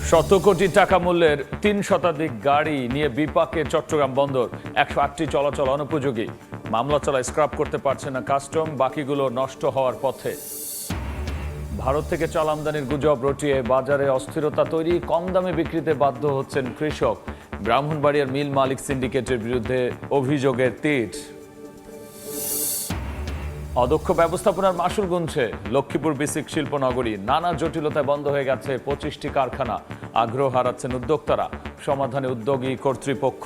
শত কোটি টাকা মূল্যের ৩ শতাধিক গাড়ি নিয়ে বিপাকে চট্টগ্রাম বন্দর। ১০৮টি চলাচল অনুপযোগী। মামলা চলায় স্ক্র্যাপ করতে পারছে না কাস্টম, বাকিগুলো নষ্ট হওয়ার পথে। ভারত থেকে চাল আমদানির গুজব রটিয়ে বাজারে অস্থিরতা তৈরি, কম দামে বিক্রিতে বাধ্য হচ্ছেন কৃষক। ব্রাহ্মণবাড়িয়ার মিল মালিক সিন্ডিকেটের বিরুদ্ধে অভিযোগের তীর। অদক্ষ ব্যবস্থাপনার মাশুল গুনছে লক্ষ্মীপুর বিসিক শিল্পনগরী। নানা জটিলতায় বন্ধ হয়ে গেছে ২৫টি কারখানা। আগ্রহ হারাচ্ছেন উদ্যোক্তারা, সমাধানে উদ্যোগী কর্তৃপক্ষ।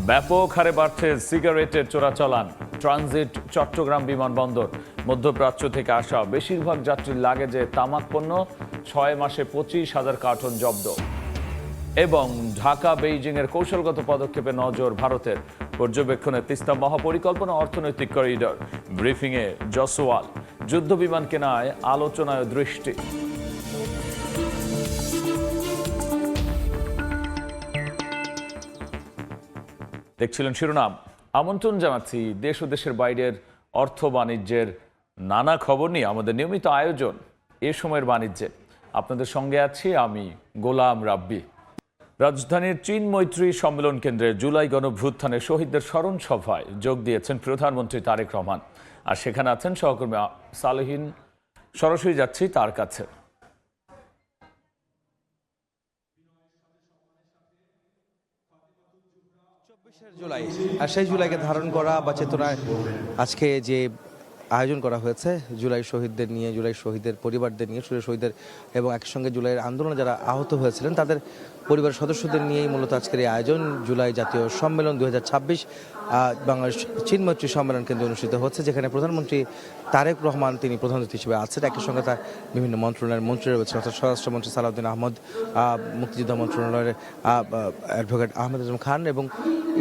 ব্যাপক হারে বাড়ছে সিগারেটের চোরাচালান। ট্রানজিট চট্টগ্রাম বিমানবন্দর। মধ্যপ্রাচ্য থেকে আসা বেশিরভাগ যাত্রীর লাগেজে তামাক পণ্য। ৬ মাসে ২৫,০০০ কার্টন জব্দ। এবং ঢাকা বেইজিং এর কৌশলগত পদক্ষেপে নজর ভারতের। পর্যবেক্ষণে তিস্তা মহাপরিকল্পনা, অর্থনৈতিক করিডর। ব্রিফিংয়ে জসওয়াল। যুদ্ধ বিমান কেনায় আলোচনায় দৃষ্টি। দেখছিলেন শিরোনাম। আমন্ত্রণ জানাচ্ছি দেশ ও দেশের বাইরের অর্থ বাণিজ্যের নানা খবর নিয়ে আমাদের নিয়মিত আয়োজন এ সময়ের বাণিজ্যে। আপনাদের সঙ্গে আছি আমি গোলাম রাব্বি। রাজধানীর চীন মৈত্রী সম্মেলন কেন্দ্রে জুলাই গণঅভ্যুত্থানে শহীদদের স্মরণ সভায় যোগ দিয়েছেন প্রধানমন্ত্রী তারেক রহমান। আর সেখানে আছেন সহকর্মী সালেহীন। সরাসরি যাচ্ছি তার কাছে। জুলাই আর সেই জুলাইকে ধারণ করা বা চেতনায় আজকে যে আয়োজন করা হয়েছে জুলাই শহীদদের নিয়ে, জুলাই শহীদের পরিবারদের নিয়ে, শহীদের এবং একই সঙ্গে জুলাইয়ের আন্দোলনে যারা আহত হয়েছিলেন তাদের পরিবার সদস্যদের নিয়েই মূলত আজকের এই আয়োজন। জুলাই জাতীয় সম্মেলন ২০২৬ বাংলাদেশ চীন মৈত্রী সম্মেলন কেন্দ্রে অনুষ্ঠিত হচ্ছে, যেখানে প্রধানমন্ত্রী তারেক রহমান তিনি প্রধান অতিথি হিসেবে আছেন। একই সঙ্গে তার বিভিন্ন মন্ত্রণালয়ের মন্ত্রী রয়েছেন, অর্থাৎ স্বরাষ্ট্রমন্ত্রী সালাউদ্দিন আহমদ, মুক্তিযোদ্ধা মন্ত্রণালয়ের অ্যাডভোকেট আহমেদ আজম খান এবং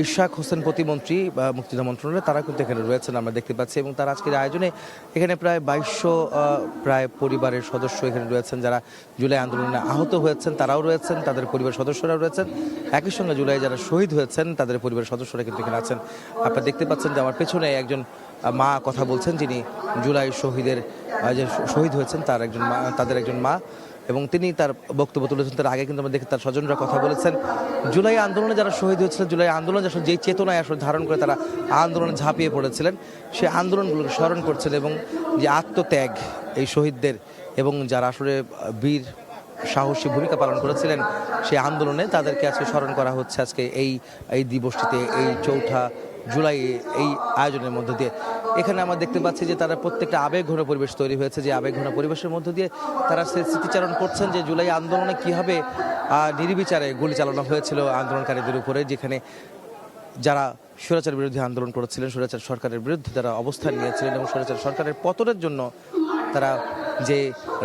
ইশাক হোসেন প্রতিমন্ত্রী মুক্তিযোদ্ধা মন্ত্রণালয়ে, তারা কিন্তু এখানে রয়েছেন আমরা দেখতে পাচ্ছি। এবং তার আজকের আয়োজনে এখানে প্রায় ২২০০ প্রায় পরিবারের সদস্য এখানে রয়েছেন, যারা জুলাই আন্দোলনে আহত হয়েছেন তারাও রয়েছেন, তাদের পরিবার সদস্যরাও রয়েছেন। একই সঙ্গে জুলাই যারা শহীদ হয়েছেন তাদের পরিবারের সদস্যরা কিন্তু এখানে আছেন। আপনারা দেখতে পাচ্ছেন যে আমার পেছনে একজন মা কথা বলছেন, যিনি জুলাই শহীদের যে শহীদ হয়েছেন তার একজন মা, তাদের একজন মা, এবং তিনি তার বক্তব্য তুলেছেন। তার আগে কিন্তু আমরা দেখি তার স্বজনরা কথা বলেছেন। জুলাই আন্দোলনে যারা শহীদ হয়েছিলেন, জুলাই আন্দোলন আসলে যেই চেতনায় আসলে ধারণ করে তারা আন্দোলনে ঝাঁপিয়ে পড়েছিলেন, সেই আন্দোলনগুলোকে স্মরণ করছেন এবং যে আত্মত্যাগ এই শহীদদের এবং যারা আসলে বীর সাহসী ভূমিকা পালন করেছিলেন সেই আন্দোলনে, তাদেরকে আজকে স্মরণ করা হচ্ছে আজকে এই দিবসটিতে, এই ৪ঠা জুলাই এই আয়োজনের মধ্য দিয়ে। এখানে আমরা দেখতে পাচ্ছি যে তারা প্রত্যেকটা আবেগঘন পরিবেশ তৈরি হয়েছে, যে আবেগঘন পরিবেশের মধ্য দিয়ে তারা স্মৃতিচারণ করছেন যে জুলাই আন্দোলনে কীভাবে নির্বিচারে গুলি চালানো হয়েছিল আন্দোলনকারীদের উপরে, যেখানে যারা স্বৈরাচার বিরোধী আন্দোলন করেছিলেন, স্বৈরাচার সরকারের বিরুদ্ধে তারা অবস্থান নিয়েছিলেন এবং স্বৈরাচার সরকারের পতনের জন্য তারা যে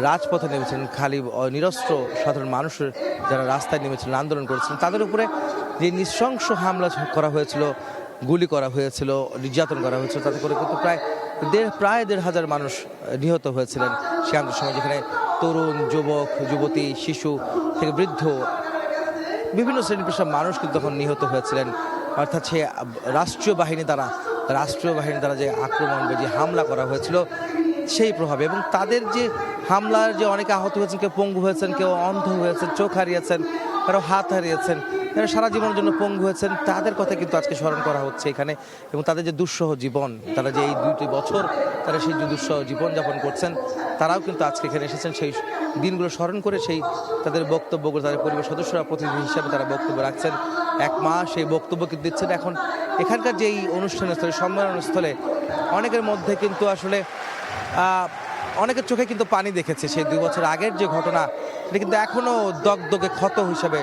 রাজপথে নেমেছিলেন, খালি নিরস্ত্র সাধারণ মানুষের যারা রাস্তায় নেমেছিলেন, আন্দোলন করেছিলেন, তাদের উপরে যে নৃশংস হামলা করা হয়েছিল, গুলি করা হয়েছিল, নির্যাতন করা হয়েছিল, তাতে করে কিন্তু প্রায় ১,৫০০ মানুষ নিহত হয়েছিলেন সে আন্দোলনের সময়, যেখানে তরুণ, যুবক, যুবতী, শিশু থেকে বৃদ্ধ বিভিন্ন শ্রেণী পেশার মানুষ কিন্তু তখন নিহত হয়েছিলেন। অর্থাৎ সে রাষ্ট্রীয় বাহিনী দ্বারা যে আক্রমণ বা যে হামলা করা হয়েছিল সেই প্রভাবে, এবং তাদের যে হামলার যে অনেকে আহত হয়েছেন, কেউ পঙ্গু হয়েছেন, কেউ অন্ধ হয়েছেন, চোখ হারিয়েছেন, কারো হাত হারিয়েছেন, এরা সারা জীবনের জন্য পঙ্গু হয়েছেন, তাদের কথা কিন্তু আজকে স্মরণ করা হচ্ছে এখানে। এবং তাদের যে দুঃসহ জীবন, তারা যে এই ২টি বছর তারা সেই দুঃসহ জীবনযাপন করছেন, তারাও কিন্তু আজকে এখানে এসেছেন সেই দিনগুলো স্মরণ করে সেই তাদের বক্তব্যগুলো, তাদের পরিবার সদস্যরা প্রতিনিধি হিসাবে তারা বক্তব্য রাখছেন। এক মা সেই বক্তব্য কিন্তু দিচ্ছেন। এখন এখানকার যে এই অনুষ্ঠানস্থলে, সম্মেলনস্থলে অনেকের মধ্যে কিন্তু আসলে অনেকের চোখে কিন্তু পানি দেখেছে। সেই ২ বছর আগের যে ঘটনা, এটা কিন্তু এখনও দগদগে ক্ষত হিসাবে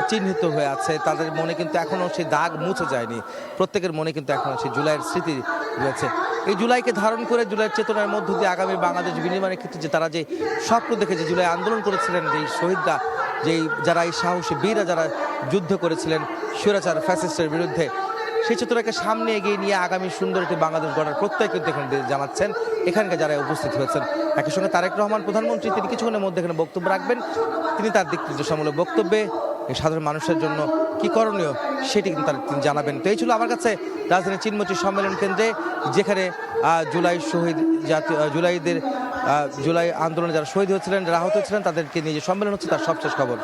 চিহ্নিত হয়ে আছে। তাদের মনে কিন্তু এখনও সেই দাগ মুছে যায়নি। প্রত্যেকের মনে কিন্তু এখনও সেই জুলাইয়ের স্মৃতি রয়েছে। এই জুলাইকে ধারণ করে, জুলাইয়ের চেতনার মধ্য দিয়ে আগামী বাংলাদেশ বিনির্মাণের ক্ষেত্রে যে তারা যে স্বপ্ন দেখে যে জুলাই আন্দোলন করেছিলেন, যেই শহীদরা, যারা এই সাহসী বীররা যারা যুদ্ধ করেছিলেন স্বৈরাচার ফ্যাসিস্টের বিরুদ্ধে, সেই চেতনাকে সামনে এগিয়ে নিয়ে আগামী সুন্দর একটি বাংলাদেশ গড়ার প্রত্যয় কিন্তু এখানে জানাচ্ছেন এখানকার যারা উপস্থিত হয়েছেন। একই সঙ্গে তারেক রহমান প্রধানমন্ত্রী, তিনি কিছুক্ষণের মধ্যে এখানে বক্তব্য রাখবেন। তিনি তার দিক নির্দেশনামূলক বক্তব্যে সাধারণ মানুষের জন্য কি করণীয় সেটি কিন্তু তিনি জানাবেন। তো এই ছিল আমার কাছে রাজধানী চীন মৈত্রী সম্মেলন কেন্দ্রে, যেখানে জুলাইদের জুলাই আন্দোলনে যারা শহীদ হয়েছিলেন, যারা আহত হয়েছিলেন, তাদেরকে নিয়ে যে সম্মেলন হচ্ছে তার সবশেষ খবর।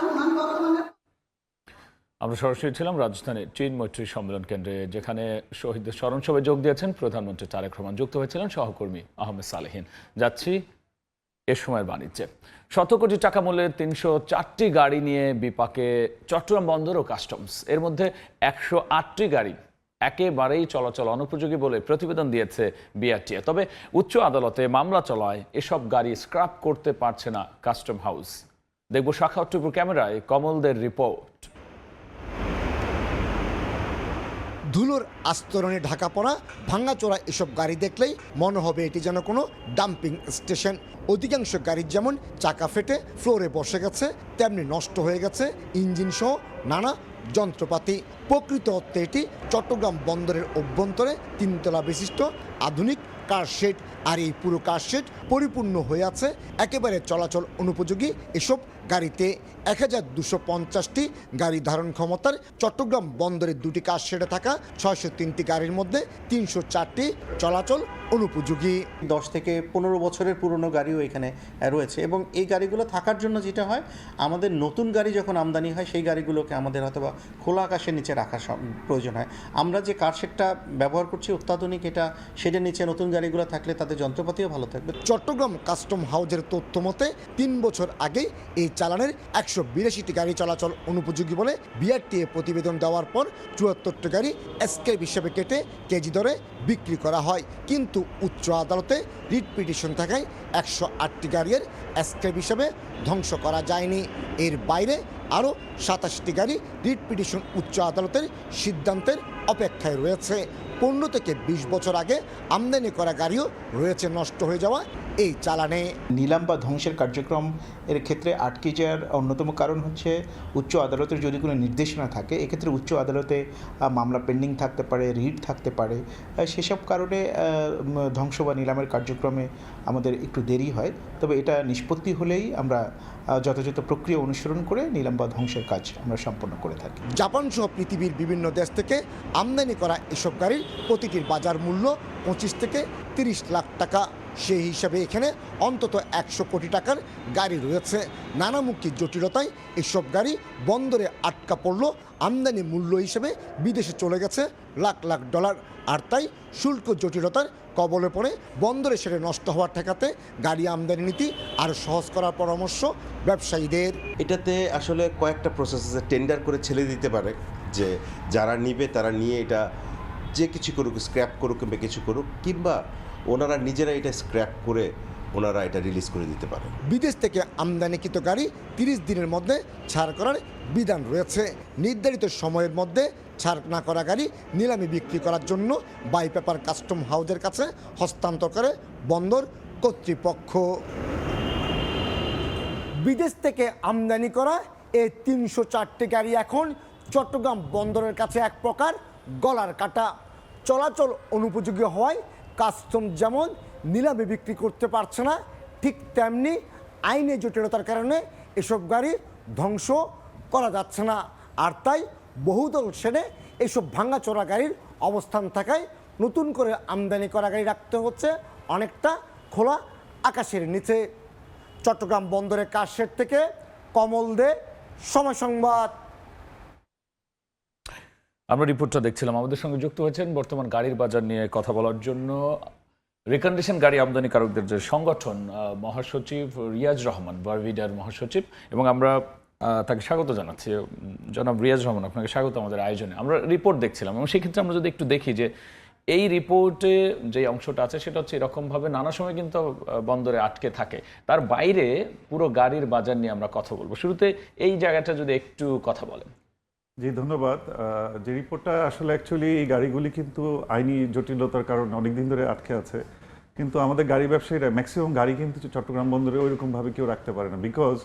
আমরা সরাসরি ছিলাম রাজধানীর চীন মৈত্রী সম্মেলন কেন্দ্রে, যেখানে শহীদদের স্মরণ সভায় যোগ দিয়েছেন প্রধানমন্ত্রী তারেক রহমান, যুক্ত হয়েছিলেন সহকর্মী আহমেদ সালেহীন। যাচ্ছি এ সময়ের বাণিজ্যে। 100 কোটি টাকা মূল্যের 304টি গাড়ি নিয়ে বিপাকে চট্টগ্রাম বন্দর ও কাস্টমস। এর মধ্যে 108টি গাড়ি একেবারেই চলাচল অনুপযোগী বলে প্রতিবেদন দিয়েছে বিআরটিএ। তবে উচ্চ আদালতে মামলা চলায় এসব গাড়ি স্ক্র্যাপ করতে পারছে না কাস্টম হাউস। দেখব শাখাউট্টুপুর ক্যামেরায় কমলদের রিপোর্ট। ধুলোর আস্তরণে ঢাকা পড়া ভাঙাচোরা এসব গাড়ি দেখলেই মনে হবে এটি যেন কোনো ডাম্পিং স্টেশন। অধিকাংশ গাড়ির যেমন চাকা ফেটে ফ্লোরে বসে গেছে, তেমনি নষ্ট হয়ে গেছে ইঞ্জিন সহ নানা যন্ত্রপাতি। প্রকৃত অর্থে এটি চট্টগ্রাম বন্দরের অভ্যন্তরে 3 তলা বিশিষ্ট আধুনিক কার শেড। আর এই পুরো কার শেড পরিপূর্ণ হয়ে আছে একেবারে চলাচল অনুপযোগী এসব গাড়িতে। 1250টি গাড়ি ধারণ ক্ষমতার চট্টগ্রাম বন্দরের 2টি কার শেডে থাকা 603টি গাড়ির মধ্যে 304টি চলাচল অনুপযোগী। 10 থেকে 15 বছরের পুরনো গাড়িও এখানে রয়েছে এবং এই গাড়িগুলো থাকার জন্য যেটা হয়, আমাদের নতুন গাড়ি যখন আমদানি হয় সেই গাড়িগুলোকে আমাদের হয়তোবা খোলা আকাশের নিচে রাখার প্রয়োজন হয়। আমরা যে কার শেডটা ব্যবহার করছি অত্যাধুনিক, এটা শেডের নিচে নতুন গাড়িগুলো থাকলে তাদের যন্ত্রপাতিও ভালো থাকবে। চট্টগ্রাম কাস্টম হাউজের তথ্য মতে 3 বছর আগে এই চালানের 182টি গাড়ি চলাচল অনুপযোগী বলে বিআরটিএ প্রতিবেদন দেওয়ার পর 74টি গাড়ি এসকেপ হিসেবে কেটে কেজি দরে বিক্রি করা হয়। কিন্তু উচ্চ আদালতে রিট পিটিশন থাকায় 108টি গাড়ির এসকেপ হিসেবে ধ্বংস করা যায়নি। এর বাইরে আরও 27টি গাড়ি রিট পিটিশন উচ্চ আদালতের সিদ্ধান্তের অপেক্ষায় রয়েছে। 15 থেকে 20 বছর আগে আমদানি করা গাড়িও রয়েছে নষ্ট হয়ে যাওয়া এই চালানে। নিলাম বা ধ্বংসের কার্যক্রম এর ক্ষেত্রে আটকে যাওয়ার অন্যতম কারণ হচ্ছে উচ্চ আদালতের যদি কোনো নির্দেশনা থাকে, এক্ষেত্রে উচ্চ আদালতে মামলা পেন্ডিং থাকতে পারে, রিট থাকতে পারে, সেসব কারণে ধ্বংস বা নিলামের কার্যক্রমে আমাদের একটু দেরি হয়। তবে এটা নিষ্পত্তি হলেই আমরা যথাযথ প্রক্রিয়া অনুসরণ করে নিলাম বা ধ্বংসের কাজ আমরা সম্পন্ন করে থাকি। জাপান সহ পৃথিবীর বিভিন্ন দেশ থেকে আমদানি করা এসব গাড়ির প্রতিটির বাজার মূল্য 25 থেকে 30 লাখ টাকা। সেই হিসাবে এখানে অন্তত 100 কোটি টাকার গাড়ি রয়েছে। নানামুখী জটিলতায় এসব গাড়ি বন্দরে আটকা পড়ল। আমদানি মূল্য হিসেবে বিদেশে চলে গেছে লাখ লাখ ডলার। আর তাই শুল্ক জটিলতার কবলে পড়ে বন্দরে সেরে নষ্ট হওয়ার ঠেকাতে গাড়ি আমদানি নীতি আরও সহজ করার পরামর্শ ব্যবসায়ীদের। এটাতে আসলে কয়েকটা প্রসেস টেন্ডার করে ছেড়ে দিতে পারে, যে যারা নিবে তারা নিয়ে এটা যে কিছু করুক, স্ক্র্যাপ করুক কিংবা কিছু করুক, কিংবা ওনারা নিজেরা এটা স্ক্র্যাপ করে ওনারা এটা রিলিজ করে দিতে পারে। বিদেশ থেকে আমদানিকৃত গাড়ি 30 দিনের মধ্যে ছাড় করার বিধান রয়েছে। নির্ধারিত সময়ের মধ্যে ছাড় না করা গাড়ি নিলামে বিক্রি করার জন্য বাই পেপার কাস্টম হাউজের কাছে হস্তান্তর করে বন্দর কর্তৃপক্ষ। বিদেশ থেকে আমদানি করা এই 304টি গাড়ি এখন চট্টগ্রাম বন্দরের কাছে এক প্রকার গলার কাটা। চলাচল অনুপযোগী হওয়ায় কাস্টম যেমন নিলামে বিক্রি করতে পারছে না, ঠিক তেমনি আইনি জটিলতার কারণে এসব গাড়ি ধ্বংস করা যাচ্ছে না। আর তাই বহুদল শ্রেণে এসব ভাঙাচোরা গাড়ির অবস্থান থাকায় নতুন করে আমদানি করা গাড়ি রাখতে হচ্ছে অনেকটা খোলা আকাশের নিচে। চট্টগ্রাম বন্দরের কারশেড থেকে কমল দে, সময় সংবাদ। আমরা রিপোর্টটা দেখছিলাম। আমাদের সঙ্গে যুক্ত হয়েছেন বর্তমান গাড়ির বাজার নিয়ে কথা বলার জন্য রিকন্ডিশন গাড়ি আমদানিকারকদের যে সংগঠন মহাসচিব রিয়াজ রহমান, বারভিডার মহাসচিব, এবং আমরা তাকে স্বাগত জানাচ্ছি। জনাব রিয়াজ রহমান, আপনাকে স্বাগত আমাদের আয়োজনে। আমরা রিপোর্ট দেখছিলাম এবং সেক্ষেত্রে আমরা যদি একটু দেখি যে এই রিপোর্টে যে অংশটা আছে সেটা হচ্ছে এরকমভাবে নানা সময় কিন্তু বন্দরে আটকে থাকে। তার বাইরে পুরো গাড়ির বাজার নিয়ে আমরা কথা বলবো। শুরুতে এই জায়গাটা যদি একটু কথা বলেন। জি ধন্যবাদ। যে রিপোর্টটা আসলে অ্যাকচুয়ালি এই গাড়িগুলি কিন্তু আইনি জটিলতার কারণে অনেকদিন ধরে আটকে আছে, কিন্তু আমাদের গাড়ি ব্যবসায়ীরা ম্যাক্সিমাম গাড়ি কিন্তু চট্টগ্রাম বন্দরে ওইরকমভাবে কেউ রাখতে পারে না। বিকজ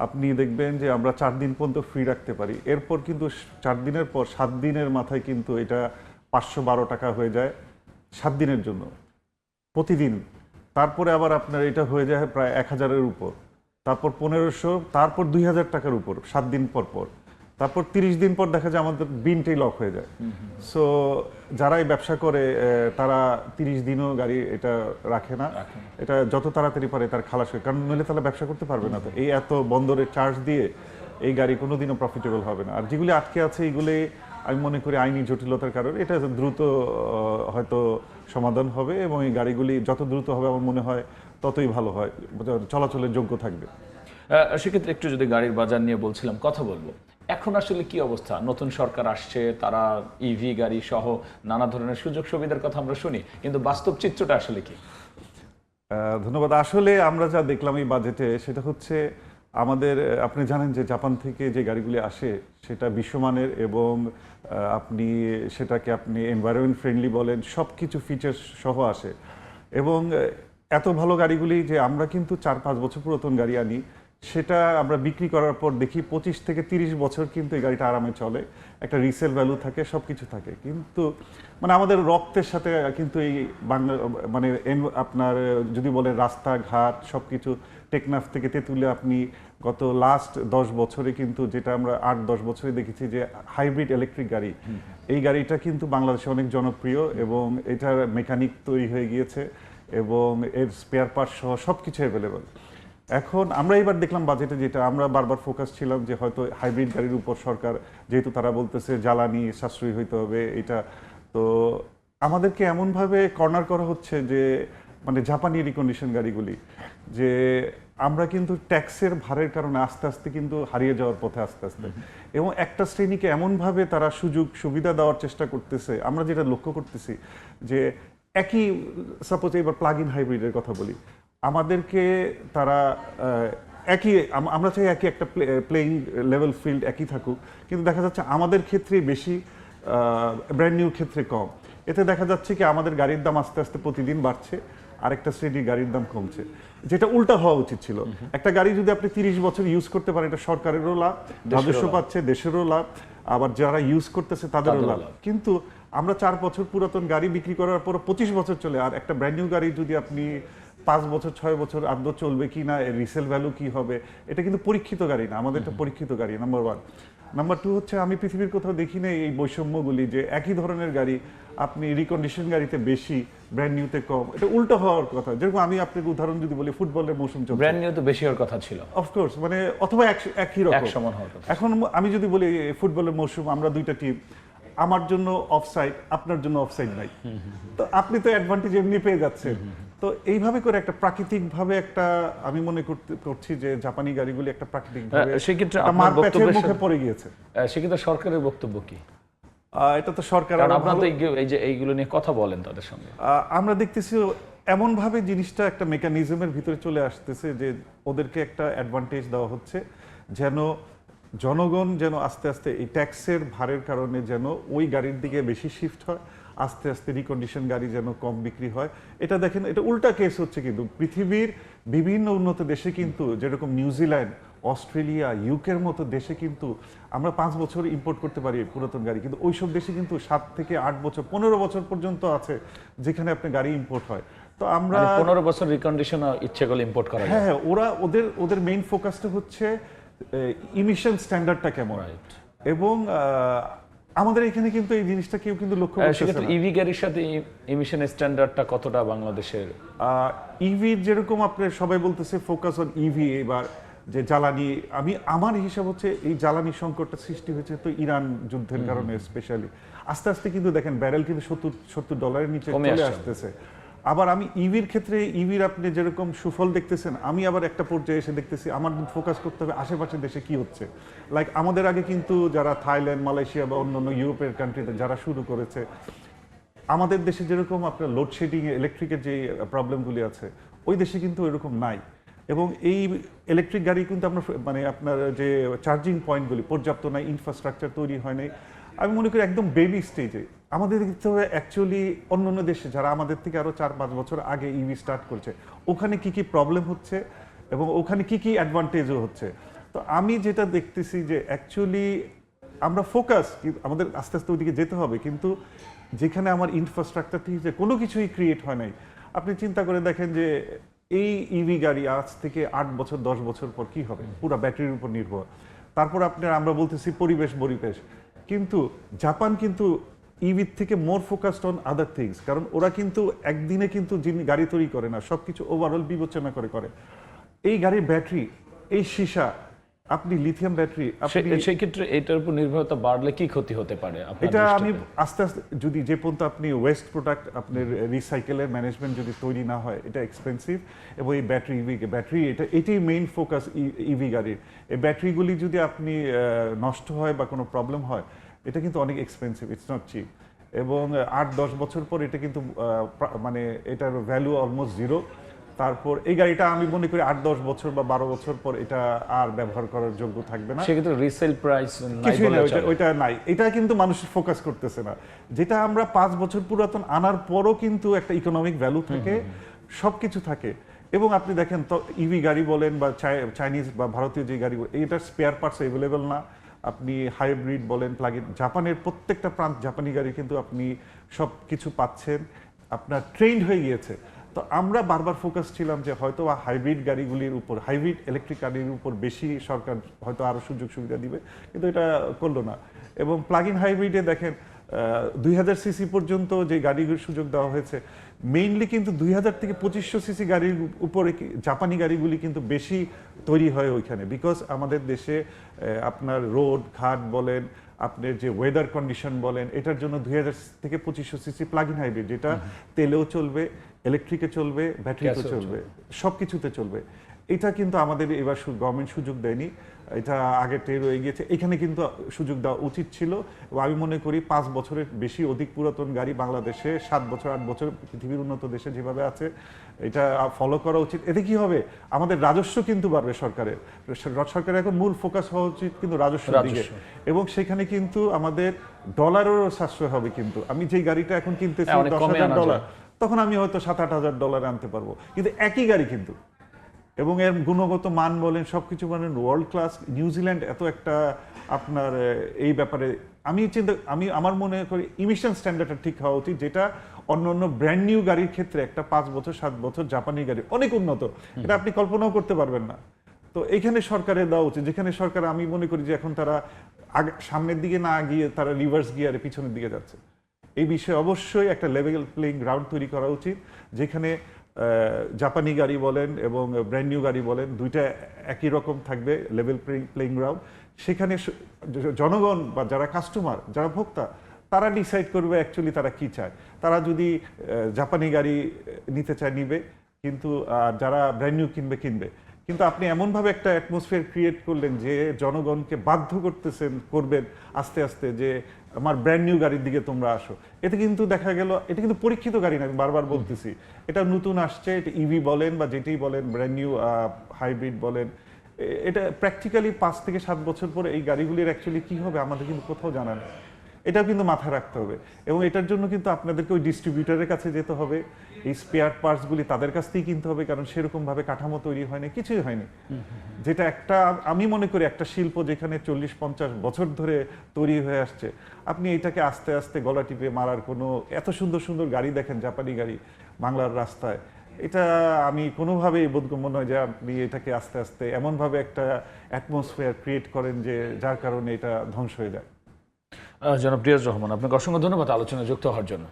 আপনি দেখবেন যে আমরা 4 দিন পর্যন্ত ফ্রি রাখতে পারি, এরপর কিন্তু 4 দিনের পর 7 দিনের মাথায় কিন্তু এটা 512 টাকা হয়ে যায় 7 দিনের জন্য প্রতিদিন। তারপরে আবার আপনার এটা হয়ে যায় প্রায় 1000-এর উপর, তারপর 1500, তারপর 2000 টাকার উপর 7 দিন পর পর। তারপর 30 দিন পর দেখা যায় আমাদের বিনটাই লক হয়ে যায়। সো যারা এই ব্যবসা করে তারা 30 দিনও গাড়ি এটা রাখে না, এটা যত তাড়াতাড়ি পারে তার খালাস হয়, কারণ নইলে তারা ব্যবসা করতে পারবে না। তো এই এত বন্দরের চার্জ দিয়ে এই গাড়ি কোনোদিনও প্রফিটেবল হবে না। আর যেগুলি আটকে আছে এইগুলি আমি মনে করি আইনি জটিলতার কারণে এটা দ্রুত হয়তো সমাধান হবে, এবং এই গাড়িগুলি যত দ্রুত হবে আমার মনে হয় ততই ভালো হয়, চলাচলের যোগ্য থাকবে। সেক্ষেত্রে একটু যদি গাড়ির বাজার নিয়ে বলছিলাম কথা বলবো, এখন আসলে কি অবস্থা? নতুন সরকার আসছে, তারা ইভি গাড়ি সহ নানা ধরনের সুযোগ সুবিধার কথা আমরা শুনি, কিন্তু বাস্তব চিত্রটা আসলে কি? ধন্যবাদ। আসলে আমরা যা দেখলাম এই বাজেটে সেটা হচ্ছে আমাদের, আপনি জানেন যে জাপান থেকে যে গাড়িগুলি আসে সেটা বিশ্বমানের, এবং আপনি সেটাকে আপনি এনভায়রনমেন্ট ফ্রেন্ডলি বলেন, সব কিছু ফিচার্স সহ আসে। এবং এত ভালো গাড়িগুলি যে আমরা কিন্তু 4-5 বছর পুরাতন গাড়ি আনি, সেটা আমরা বিক্রি করার পর দেখি 25 থেকে 30 বছর কিন্তু এই গাড়িটা আরামে চলে, একটা রিসেল ভ্যালু থাকে, সব কিছু থাকে। কিন্তু মানে আমাদের রক্তের সাথে কিন্তু এই বাংলা মানে আপনার যদি বলেন রাস্তাঘাট সব কিছু, টেকনাফ থেকে তেঁতুলে আপনি গত লাস্ট 10 বছরে কিন্তু যেটা আমরা 8-10 বছরে দেখেছি যে হাইব্রিড ইলেকট্রিক গাড়ি, এই গাড়িটা কিন্তু বাংলাদেশে অনেক জনপ্রিয়, এবং এটার মেকানিক তৈরি হয়ে গিয়েছে এবং এর স্পেয়ার পার্টস সহ সব কিছু অ্যাভেলেবল। এখন আমরা এবার দেখলাম বাজেটে যেটা আমরা বারবার ফোকাস ছিলাম যে হয়তো হাইব্রিড গাড়ির উপর সরকার, যেহেতু তারা বলতেছে জ্বালানি সাশ্রয়ী হইতে হবে, এটা তো আমাদেরকে এমনভাবে কর্নার করা হচ্ছে যে মানে জাপানি রিকন্ডিশন গাড়িগুলি, যে আমরা কিন্তু ট্যাক্সের ভারের কারণে আস্তে আস্তে কিন্তু হারিয়ে যাওয়ার পথে আস্তে আস্তে, এবং একটা শ্রেণীকে এমনভাবে তারা সুযোগ সুবিধা দেওয়ার চেষ্টা করতেছে। আমরা যেটা লক্ষ্য করতেছি যে একই, সাপোজ এবার প্লাগ ইন হাইব্রিডের কথা বলি, আমাদেরকে তারা একই, আমরা চাই একই একটা প্লেইং লেভেল ফিল্ড একই থাকুক, কিন্তু দেখা যাচ্ছে আমাদের ক্ষেত্রে বেশি, ব্র্যান্ড নিউ ক্ষেত্রে কম। এতে দেখা যাচ্ছে কি আমাদের গাড়ির দাম আস্তে আস্তে প্রতিদিন বাড়ছে, আরেকটা শ্রেণীর গাড়ির দাম কমছে, যেটা উল্টা হওয়া উচিত ছিল। একটা গাড়ি যদি আপনি 30 বছর ইউজ করতে পারেন, এটা সরকারেরও লাভ, রাজস্ব পাচ্ছে, দেশেরও লাভ, আবার যারা ইউজ করতেছে তাদেরও লাভ। কিন্তু আমরা 4 বছর পুরাতন গাড়ি বিক্রি করার পর 25 বছর চলে, আর একটা ব্র্যান্ড নিউ গাড়ি যদি আপনি 5 বছর 6 বছর আদৌ চলবে কি না, রিসেল ভ্যালু কি হবে, এটা কিন্তু পরীক্ষিত গাড়ি না, আমাদের এটা পরীক্ষিত গাড়ি, নাম্বার 1। নাম্বার 2 হচ্ছে আমি পৃথিবীর কোথাও দেখি না এই বৈষম্যগুলি, যে একই ধরনের গাড়ি আপনি রিকন্ডিশন গাড়িতে বেশি, ব্র্যান্ড নিউতে কম। এটা উল্টো হওয়ার কথা। যেরকম আমি আপনাকে উদাহরণ যদি বলি, ফুটবলের মৌসুম চলছে, ব্র্যান্ড নিউ তো বেশি হওয়ার কথা ছিল অফকোর্স, মানে অথবা একই রকম সমান হওয়ার কথা। এখন আমি যদি বলি ফুটবলের মৌসুম, আমরা দুইটা টিম, আমার জন্য অফসাইড, আপনার জন্য অফসাইড নাই, তো আপনি তো অ্যাডভান্টেজ এমনি পেয়ে যাচ্ছেন। তো এইভাবে করে একটা প্রাকৃতিক ভাবে একটা, আমি মনে করছি যে জাপানি গাড়িগুলি একটা প্রাকৃতিক ভাবে সেক্ষেত্রে মারপ্যাচের মুখে পড়ে গিয়েছে। সেক্ষেত্রে সরকারের বক্তব্য কি? এটা তো সরকার, আপনারা তো এই যে এইগুলো নিয়ে কথা বলেন তাদের সঙ্গে, আমরা দেখতেছি এমন ভাবে জিনিসটা একটা মেকানিজমের ভিতরে চলে আসতেছে যে ওদেরকে একটা অ্যাডভান্টেজ দেওয়া হচ্ছে, যেন জনগণ যেন আস্তে আস্তে এই ট্যাক্সের ভারের কারণে যেন ওই গাড়ির দিকে বেশি শিফট হয়, আস্তে আস্তে রিকন্ডিশন গাড়ি যেন কম বিক্রি হয়। এটা দেখেন, এটা উল্টা কেস হচ্ছে। কিন্তু পৃথিবীর বিভিন্ন উন্নত দেশে কিন্তু, যেরকম নিউজিল্যান্ড, অস্ট্রেলিয়া, ইউকের মতো দেশে কিন্তু আমরা 5 বছর ইম্পোর্ট করতে পারি পুরাতন গাড়ি, কিন্তু ওইসব দেশে কিন্তু 7 থেকে 8 বছর, 15 বছর পর্যন্ত আছে যেখানে আপনি গাড়ি ইম্পোর্ট হয়। তো আমরা 15 বছর রিকন্ডিশন ইচ্ছে করলে ইম্পোর্ট করা যায়। হ্যাঁ, ওদের মেইন ফোকাসটা হচ্ছে ইমিশন স্ট্যান্ডার্ডটা কেমন, এবং আমাদের এখানে কিন্তু এই জিনিসটা কেউ কিন্তু লক্ষ্য করছে না। ইভি গাড়ির সাথে ইমিশন স্ট্যান্ডার্ডটা কতটা বাংলাদেশের? ইভি যেরকম আপনি সবাই বলতেছে ফোকাস অন ইভি, এবার যে জ্বালানি, আমার হিসাব হচ্ছে এই জ্বালানি সংকটটা সৃষ্টি হয়েছে তো ইরান যুদ্ধের কারণে স্পেশালি। আস্তে আস্তে কিন্তু দেখেন ব্যারেল কিন্তু $70 নিচে চলে আসতেছে। আবার আমি ইভির ক্ষেত্রে, ইভির আপনি যেরকম সুফল দেখতেছেন, আমি আবার একটা পর্যায়ে এসে দেখতেছি আমার ফোকাস করতে হবে আশেপাশের দেশে কি হচ্ছে। লাইক আমাদের আগে কিন্তু যারা থাইল্যান্ড, মালয়েশিয়া বা অন্যান্য ইউরোপের কান্ট্রিতে যারা শুরু করেছে, আমাদের দেশে যেরকম আপনার লোডশেডিং, ইলেকট্রিকের যে প্রবলেমগুলি আছে, ওই দেশে কিন্তু এরকম নাই। এবং এই ইলেকট্রিক গাড়ি কিন্তু আমরা মানে আপনার যে চার্জিং পয়েন্টগুলি পর্যাপ্ত নাই, ইনফ্রাস্ট্রাকচার তৈরি হয় নাই। আমি মনে করি একদম বেবি স্টেজে আমাদের দেখতে হবে অ্যাকচুয়ালি অন্য দেশে যারা আমাদের থেকে আরও 4-5 বছর আগে ইভি স্টার্ট করছে, ওখানে কি কি প্রবলেম হচ্ছে এবং ওখানে কি কি অ্যাডভান্টেজও হচ্ছে। তো আমি যেটা দেখতেছি যে অ্যাকচুয়ালি আমরা ফোকাস, আমাদের আস্তে আস্তে ওইদিকে যেতে হবে, কিন্তু যেখানে আমার ইনফ্রাস্ট্রাকচার থেকে যে কোনো কিছুই ক্রিয়েট হয় নাই, আপনি চিন্তা করে দেখেন যে এই ইভি গাড়ি আজ থেকে 8 বছর 10 বছর পর কি হবে, পুরো ব্যাটারির উপর নির্ভর। তারপর আমরা বলতেছি পরিবেশ, কিন্তু জাপান কিন্তু ইভির থেকে মোর ফোকাসড অন আদার থিংস, কারণ ওরা কিন্তু একদিনে কিন্তু গাড়ি তৈরি করে না, সবকিছু ওভারঅল বিবেচনা করে। এই গাড়ির ব্যাটারি, এই সীসা, আপনি লিথিয়াম ব্যাটারি, সেই ক্ষেত্রে এটার উপর নির্ভরতা বাড়লে কি ক্ষতি হতে পারে আপনার এটা দৃষ্টিতে? আমি আস্তে আস্তে যদি যে পর্যন্ত আপনি ওয়েস্ট প্রোডাক্ট আপনার রিসাইকেলের ম্যানেজমেন্ট যদি তৈরি না হয়, এটা এক্সপেন্সিভ। এবং এই ব্যাটারি এটাই মেইন ফোকাস ইভি গাড়ির। এই ব্যাটারিগুলি যদি আপনি নষ্ট হয় বা কোনো প্রবলেম হয়, এটা কিন্তু অনেক এক্সপেন্সিভ, ইটস নট চিপ। এবং 8-10 বছর পর এটা কিন্তু মানে এটার ভ্যালু অলমোস্ট জিরো। তারপর এই গাড়িটা আমি মনে করি 8-10 বছর বা 12 বছর পর এটা আর ব্যবহার করার যোগ্য থাকবে না। সেক্ষেত্রে রিসেল প্রাইস কিছুই না, ওইটা নাই। এটা কিন্তু মানুষ ফোকাস করতেছে না। যেটা আমরা 5 বছর পুরাতন আনার পরও কিন্তু একটা ইকোনমিক ভ্যালু থাকে, সবকিছু থাকে। এবং আপনি দেখেন তো ইভি গাড়ি বলেন বা চাইনিজ বা ভারতীয় যে গাড়ি, এটার স্পেয়ার পার্টস অ্যাভেলেবেল না। আপনি হাইব্রিড বলেন, প্লাগ-ইন, জাপানের প্রত্যেকটা প্রান্ত জাপানি গাড়ি কিন্তু আপনি সব কিছু পাচ্ছেন, আপনার ট্রেন্ড হয়ে গিয়েছে। তো আমরা বারবার ফোকাস ছিলাম যে হয়তো হাইব্রিড গাড়িগুলির উপর, হাইব্রিড ইলেকট্রিক গাড়ির উপর বেশি সরকার হয়তো আরও সুযোগ সুবিধা দিবে, কিন্তু এটা করলো না। এবং প্লাগ-ইন হাইব্রিডে দেখেন 2000 সিসি পর্যন্ত যে গাড়িগুলির সুযোগ দেওয়া হয়েছে, মেইনলি কিন্তু 2000 থেকে 2500 সিসি গাড়ির উপরে জাপানি গাড়িগুলি কিন্তু বেশি তৈরি হয় ওইখানে। বিকজ আমাদের দেশে আপনার রোড ঘাট বলেন, আপনার যে ওয়েদার কন্ডিশন বলেন, এটার জন্য 2000 থেকে 2500 সিসি প্লাগ-ইন হাইব্রিড, যেটা তেলেও চলবে, ইলেকট্রিকে চলবে, ব্যাটারিতে চলবে, সব কিছুতে চলবে। এটা কিন্তু আমাদের এবার গভর্নমেন্ট সুযোগ দেয়নি, এটা আগে রয়ে গিয়েছে। এখানে কিন্তু সুযোগ দেওয়া উচিত ছিল। এবং আমি মনে করি 5 বছরের বেশি অধিক পুরাতন গাড়ি বাংলাদেশে 7 বছর 8 বছর পৃথিবীর উন্নত দেশে যেভাবে আছে, এটা ফলো করা উচিত। এতে কি হবে, আমাদের রাজস্ব কিন্তু বাড়বে। সরকারের এখন মূল ফোকাস হওয়া উচিত কিন্তু রাজস্বের দিকে, এবং সেখানে কিন্তু আমাদের ডলারেরও সাশ্রয় হবে। কিন্তু আমি যে গাড়িটা এখন কিনতেছি $10,000, তখন আমি হয়তো $7-8,000 আনতে পারবো, কিন্তু একই গাড়ি কিন্তু। এবং এর গুণগত মান বলেন, সবকিছু বলেন ওয়ার্ল্ড ক্লাস। নিউজিল্যান্ড এত একটা আপনার এই ব্যাপারে আমি আমার মনে করি ইমিশন স্ট্যান্ডার্ডটা ঠিক হওয়া উচিত, যেটা অন্য ব্র্যান্ড নিউ গাড়ির ক্ষেত্রে একটা 5 বছর 7 বছর জাপানি গাড়ি অনেক উন্নত, এটা আপনি কল্পনাও করতে পারবেন না। তো এখানে সরকারের দেওয়া উচিত, যেখানে সরকার আমি মনে করি যে এখন তারা সামনের দিকে না গিয়ে তারা রিভার্স গিয়ারে পিছনের দিকে যাচ্ছে। এই বিষয়ে অবশ্যই একটা লেভেল প্লেইং গ্রাউন্ড তৈরি করা উচিত, যেখানে জাপানি গাড়ি বলেন এবং ব্র্যান্ড নিউ গাড়ি বলেন, দুইটা একই রকম থাকবে, লেভেল প্লেইং গ্রাউন্ড। সেখানে জনগণ বা যারা কাস্টমার, যারা ভোক্তা, তারা ডিসাইড করবে অ্যাকচুয়ালি তারা কি চায়। তারা যদি জাপানি গাড়ি নিতে চায় নিবে, কিন্তু যারা ব্র্যান্ড নিউ কিনবে। কিন্তু আপনি এমনভাবে একটা অ্যাটমসফিয়ার ক্রিয়েট করলেন যে জনগণকে বাধ্য করবেন আস্তে আস্তে যে আমার ব্র্যান্ড নিউ গাড়ির দিকে তোমরা আসো। এতে কিন্তু দেখা গেল এটা কিন্তু পরীক্ষিত গাড়ি না, আমি বারবার বলতেছি, এটা নতুন আসছে। এটা ইভি বলেন বা যেটাই বলেন, ব্র্যান্ড নিউ হাইব্রিড বলেন, এটা প্র্যাকটিক্যালি 5 থেকে 7 বছর পরে এই গাড়িগুলির অ্যাকচুয়ালি কি হবে আমাদের কিন্তু কোথাও জানা নেই। এটাও কিন্তু মাথায় রাখতে হবে। এবং এটার জন্য কিন্তু আপনাদেরকে ওই ডিস্ট্রিবিউটারের কাছে যেতে হবে, এই স্পেয়ার পার্টসগুলি তাদের কাছ থেকেই কিনতে হবে, কারণ সেরকমভাবে কাঠামো তৈরি হয়নি, কিছুই হয়নি। যেটা একটা আমি মনে করি একটা শিল্প যেখানে 40-50 বছর ধরে তৈরি হয়ে আসছে, আপনি এটাকে আস্তে আস্তে গলা টিপে মারার কোনো, এত সুন্দর সুন্দর গাড়ি দেখেন জাপানি গাড়ি বাংলার রাস্তায়, এটা আমি কোনোভাবেই বোধগম্য নয় যে আপনি এটাকে আস্তে আস্তে এমনভাবে একটা অ্যাটমসফিয়ার ক্রিয়েট করেন যে যার কারণে এটা ধ্বংস হয়ে যায়। জনাব রিয়াজ রহমান, আপনাকে অসংখ্য ধন্যবাদ আলোচনায় যুক্ত হওয়ার জন্য।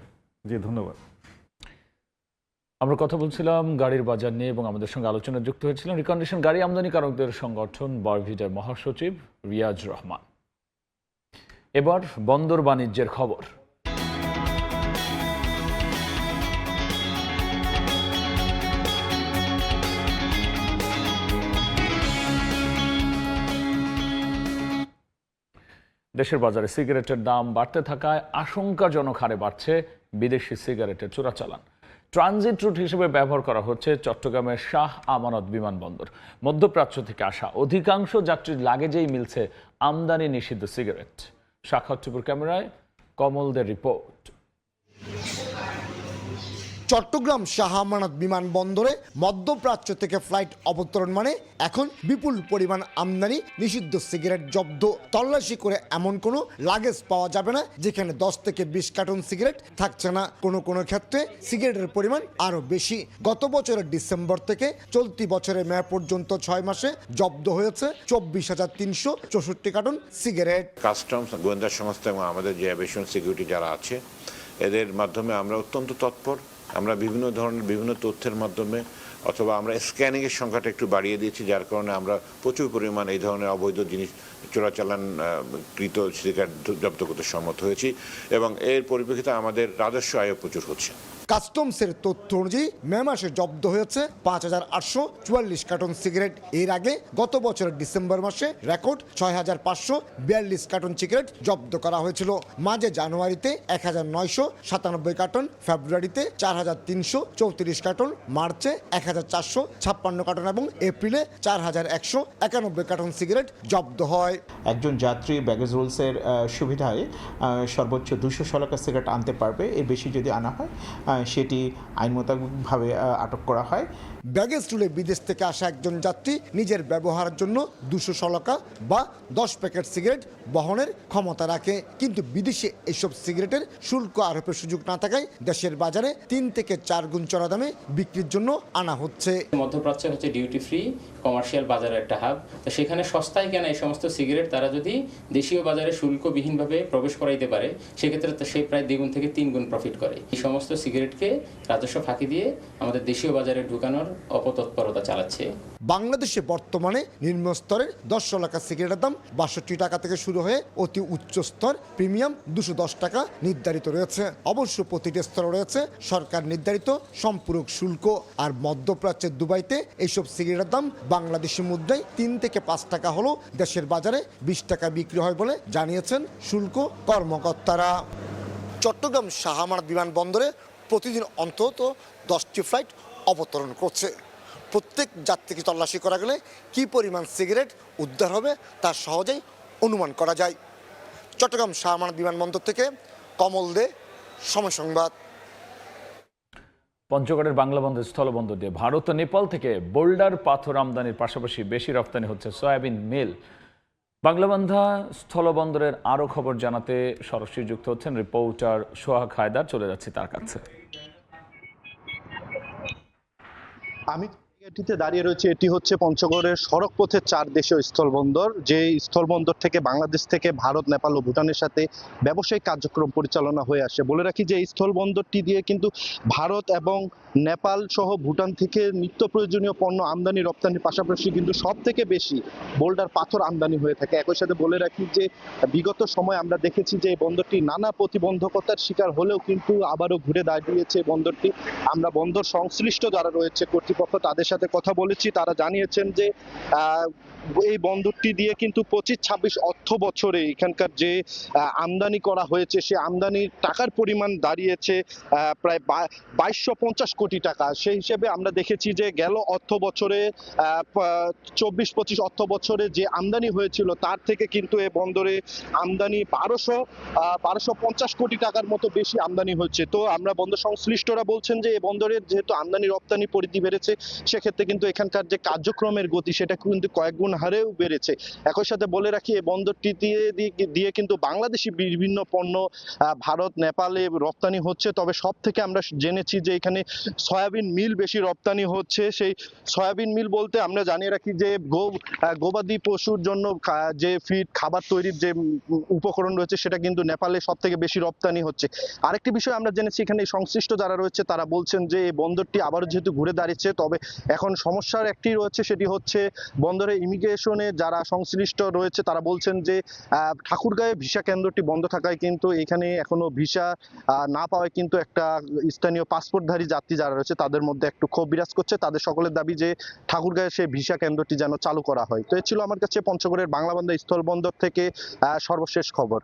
জি, ধন্যবাদ। আমরা কথা বলছিলাম গাড়ির বাজার নিয়ে এবং আমাদের সঙ্গে আলোচনায় যুক্ত হয়েছিলেন রিকন্ডিশন গাড়ি আমদানিকারকদের সংগঠন বরভিডার মহাসচিব রিয়াজ রহমান। এবার বন্দর বাণিজ্যের খবর। দেশের বাজারে সিগারেটের দাম বাড়তে থাকায় আশঙ্কাজনক হারে বাড়ছে বিদেশি সিগারেটের চোরাচালান। ট্রানজিট রুট হিসেবে ব্যবহার করা হচ্ছে চট্টগ্রামের শাহ আমানত বিমানবন্দর। মধ্যপ্রাচ্য থেকে আসা অধিকাংশ যাত্রীর লাগেজেই মিলছে আমদানি নিষিদ্ধ সিগারেট। সাক্ষাৎ টিপুর ক্যামেরায় কমলদের রিপোর্ট। চট্টগ্রাম শাহ আমানত বিমানবন্দরে মধ্যপ্রাচ্য থেকে ফ্লাইট অবতরণ মানে এখন বিপুল পরিমাণ আমদানি, নিষিদ্ধ সিগারেট জব্দ। তল্লাশি করে এমন কোনো লাগেজ পাওয়া যাবে না যেখানে 10 থেকে 20 কার্টন সিগারেট থাকছে না। কোনো ক্ষেত্রে সিগারেটের পরিমাণ আরও বেশি। গত বছরের ডিসেম্বর থেকে চলতি বছরের মে পর্যন্ত 6 মাসে জব্দ হয়েছে 24,364 কার্টন সিগারেট। কাস্টমস, গোয়েন্দা সংস্থা এবং আমাদের যে অ্যাভিয়েশন সিকিউরিটি যারা আছে এদের মাধ্যমে আমরা অত্যন্ত তৎপর। আমরা বিভিন্ন ধরনের বিভিন্ন তথ্যের মাধ্যমে অথবা আমরা স্ক্যানিংয়ের সংখ্যাটা একটু বাড়িয়ে দিয়েছি, যার কারণে আমরা প্রচুর পরিমাণ এই ধরনের অবৈধ জিনিস চোরাচালান কৃত সিগারেট জব্দ করতে সম্মত হয়েছি এবং এর পরিপ্রেক্ষিতে আমাদের রাজস্ব আয়ও প্রচুর হচ্ছে। কাস্টমসের তথ্য অনুযায়ী মে মাসে জব্দ হয়েছে 5,844 কার্টন সিগারেট। এর আগে গত বছরের ডিসেম্বর মাসে রেকর্ড 6,542 কার্টন সিগারেট জব্দ করা হয়েছিল। মাঝে জানুয়ারিতে 1,997 কার্টন, ফেব্রুয়ারিতে 4,334 কার্টন, মার্চে 1,456 কার্টন এবং এপ্রিলে 4,191 কার্টন সিগারেট জব্দ হয়। একজন যাত্রী ব্যাগেজ রুলসের সুবিধায় সর্বোচ্চ 200 শলাকা সিগারেট আনতে পারবে। এর বেশি যদি আনা হয় সেটি আইন মোতাবেকভাবে আটক করা হয়। ব্যাগেজ টুলে বিদেশ থেকে আসা একজন যাত্রী নিজের ব্যবহারের জন্য 200 শলাকা বা 10 প্যাকেট সিগারেট বহনের ক্ষমতা রাখে, কিন্তু বিদেশে এসব সিগারেটের শুল্ক আরোপের সুযোগ না থাকায় দেশের বাজারে 3 থেকে 4 গুণ চড়া দামে বিক্রির জন্য আনা হচ্ছে। মধ্যপ্রাচ্য হচ্ছে ডিউটি ফ্রি কমার্শিয়াল বাজারের একটা হাব, তো সেখানে সস্তায় কেনা এই সমস্ত সিগারেট তারা যদি দেশীয় বাজারে শুল্কবিহীনভাবে প্রবেশ করাইতে পারে সেক্ষেত্রে তো সে প্রায় 2 গুণ থেকে 3 গুণ প্রফিট করে। এই সমস্ত সিগারেটকে রাজস্ব ফাঁকি দিয়ে আমাদের দেশীয় বাজারে ঢুকানোর অপতৎপরতা চালাচ্ছে। বাংলাদেশে বর্তমানে নিম্ন স্তরের 10 শলাকা সিগারেটের দাম 62 টাকা থেকে শুরু হয়ে অতি উচ্চ স্তর প্রিমিয়াম 210 টাকা নির্ধারিত রয়েছে। অবশ্য প্রতিটি স্তরে রয়েছে সরকার নির্ধারিত সম্পূরক শুল্ক। আর মধ্যপ্রাচ্যের দুবাইতে এইসব সিগারেটের দাম বাংলাদেশি মুদ্রায় 3 থেকে 5 টাকা হলেও দেশের বাজারে 20 টাকা বিক্রি হয় বলে জানিয়েছেন শুল্ক কর্মকর্তারা। চট্টগ্রাম শাহ আমানত বিমানবন্দরে প্রতিদিন অন্তত 10টি ফ্লাইট অবতরণ করছে। প্রত্যেক যাত্রীকে তল্লাশি করা গেলে কী পরিমাণ সিগারেট উদ্ধার হবে তা সহজেই অনুমান করা যায়। চট্টগ্রাম শাহ আমানত বিমানবন্দর থেকে কমল দে, সময় সংবাদ। পঞ্চগড়ের বাংলা বন্দর স্থলবন্দর দিয়ে ভারত ও নেপাল থেকে বোল্ডার পাথর আমদানির পাশাপাশি বেশি রপ্তানি হচ্ছে সয়াবিন মিল। বাংলাবান্ধা স্থলবন্দরের আরও খবর জানাতে সরাসরি যুক্ত হচ্ছেন রিপোর্টার সোহাগ হায়দার। চলে যাচ্ছি তার কাছে। আমি এটিতে দাঁড়িয়ে রয়েছে, এটি হচ্ছে পঞ্চগড়ের সড়ক পথের 4 দেশীয় স্থলবন্দর। যে স্থলবন্দর থেকে বাংলাদেশ থেকে ভারত, নেপাল ও ভুটানের সাথে ব্যবসায়িক কার্যক্রম পরিচালনা হয়ে আসে। বলে রাখি যে এই স্থলবন্দরটি দিয়ে কিন্তু ভারত এবং নেপাল সহ ভুটান থেকে নিত্য প্রয়োজনীয় পণ্য আমদানি রপ্তানির পাশাপাশি কিন্তু সব থেকে বেশি বোল্ডার পাথর আমদানি হয়ে থাকে। একই সাথে বলে রাখি যে বিগত সময় আমরা দেখেছি যে এই বন্দরটি নানা প্রতিবন্ধকতার শিকার হলেও কিন্তু আবারও ঘুরে দাঁড়িয়েছে বন্দরটি। আমরা বন্দর সংশ্লিষ্ট যারা রয়েছে কর্তৃপক্ষ তাদের সাথে কথা বলেছি, তারা জানিয়েছেন যে এই বন্দরটি দিয়ে কিন্তু 25-26 অর্থ বছরে এখানকার যে আমদানি করা হয়েছে সে আমদানির টাকার পরিমাণ দাঁড়িয়েছে প্রায় 2250 কোটি টাকা। সেই হিসেবে আমরা দেখেছি যে গেল অর্থ বছরে 24-25 অর্থ বছরে যে আমদানি হয়েছিল তার থেকে কিন্তু এই বন্দরে আমদানি 1250 কোটি টাকার মতো বেশি আমদানি হচ্ছে। তো আমরা বন্দর সংশ্লিষ্টরা বলছেন যে এই বন্দরের যেহেতু আমদানি রপ্তানি পরিধি বেড়েছে সেক্ষেত্রে কিন্তু এখানকার যে কার্যক্রমের গতি সেটা কিন্তু কয়েক গুণ হারেও বেড়েছে। একই সাথে বলে রাখি এই বন্দরটি দিয়ে কিন্তু বাংলাদেশি বিভিন্ন পণ্য ভারত, নেপালে রপ্তানি হচ্ছে। তবে সব থেকে আমরা জেনেছি যে এখানে সয়াবিন মিল বেশি রপ্তানি হচ্ছে। সেই সয়াবিন মিল বলতে আমরা জানিয়ে রাখি যে গবাদি পশুর জন্য যে ফিড খাবার তৈরির যে উপকরণ রয়েছে সেটা কিন্তু নেপালে সব থেকে বেশি রপ্তানি হচ্ছে। আরেকটি বিষয় আমরা জেনেছি এখানে সংশ্লিষ্ট যারা রয়েছে তারা বলছেন যে এই বন্দরটি আবারও যেহেতু ঘুরে দাঁড়িয়েছে, তবে এখন সমস্যার একটি রয়েছে, সেটি হচ্ছে বন্দরে ইমিগ্রেশনে যারা সংশ্লিষ্ট রয়েছে তারা বলছেন যে ঠাকুরগাঁয়ে ভিসা কেন্দ্রটি বন্ধ থাকায় কিন্তু এখানে এখনো ভিসা না পাওয়ায় কিন্তু একটা স্থানীয় পাসপোর্টধারী যাত্রী যারা রয়েছে তাদের মধ্যে একটু ক্ষোভ বিরাজ করছে। তাদের সকলের দাবি যে ঠাকুরগাঁয়ে সেই ভিসা কেন্দ্রটি যেন চালু করা হয়। তো এ ছিল আমার কাছে পঞ্চগড়ের বাংলাবান্ধা স্থলবন্দর থেকে সর্বশেষ খবর।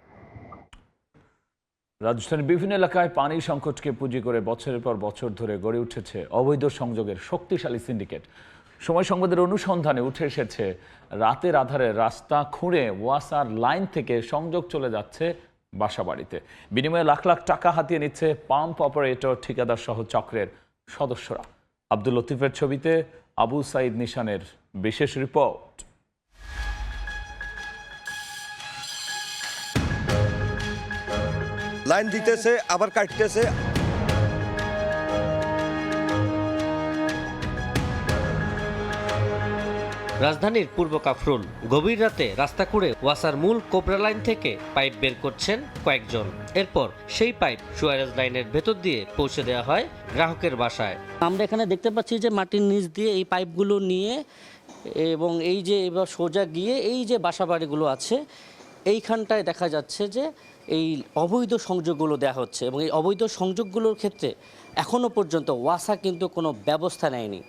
রাজধানীর বিভিন্ন এলাকায় পানি সংকটকে পুঁজি করে বছরের পর বছর ধরে গড়ে উঠেছে অবৈধ সংযোগের শক্তিশালী সিন্ডিকেট। সময় সংবাদের অনুসন্ধানে উঠে এসেছে রাতের আধারে রাস্তা খুঁড়ে ওয়াসার লাইন থেকে সংযোগ চলে যাচ্ছে বাসাবাড়িতে। বিনিময়ে লাখ লাখ টাকা হাতিয়ে নিচ্ছে পাম্প অপারেটর, ঠিকাদার সহ চক্রের সদস্যরা। আব্দুল লতিফের ছবিতে আবু সাইদ নিশানের বিশেষ রিপোর্ট। লাইন দিতেছে আবার কাটতেছে। রাজধানীর পূর্ব কাফরুল গভীর রাতে রাস্তা খুঁড়ে ওয়াসার মূল কোবরা লাইন থেকে পাইপ বের করছেন কয়েকজন। এরপর সেই পাইপ সুয়ারেজ লাইনের ভেতর দিয়ে পৌঁছে দেওয়া হয় গ্রাহকের বাসায়। আমরা এখানে দেখতে পাচ্ছি যে মাটির নিচ দিয়ে এই পাইপগুলো নিয়ে এবং এই যে এবার সোজা গিয়ে এই যে বাসাবাড়িগুলো আছে এইখানটায় দেখা যাচ্ছে যে এই অবৈধ সংযোগগুলো দেওয়া হচ্ছে এবং এই অবৈধ সংযোগগুলোর ক্ষেত্রে এখনো পর্যন্ত ওয়াসা কিন্তু কোনো ব্যবস্থা নেয়নি।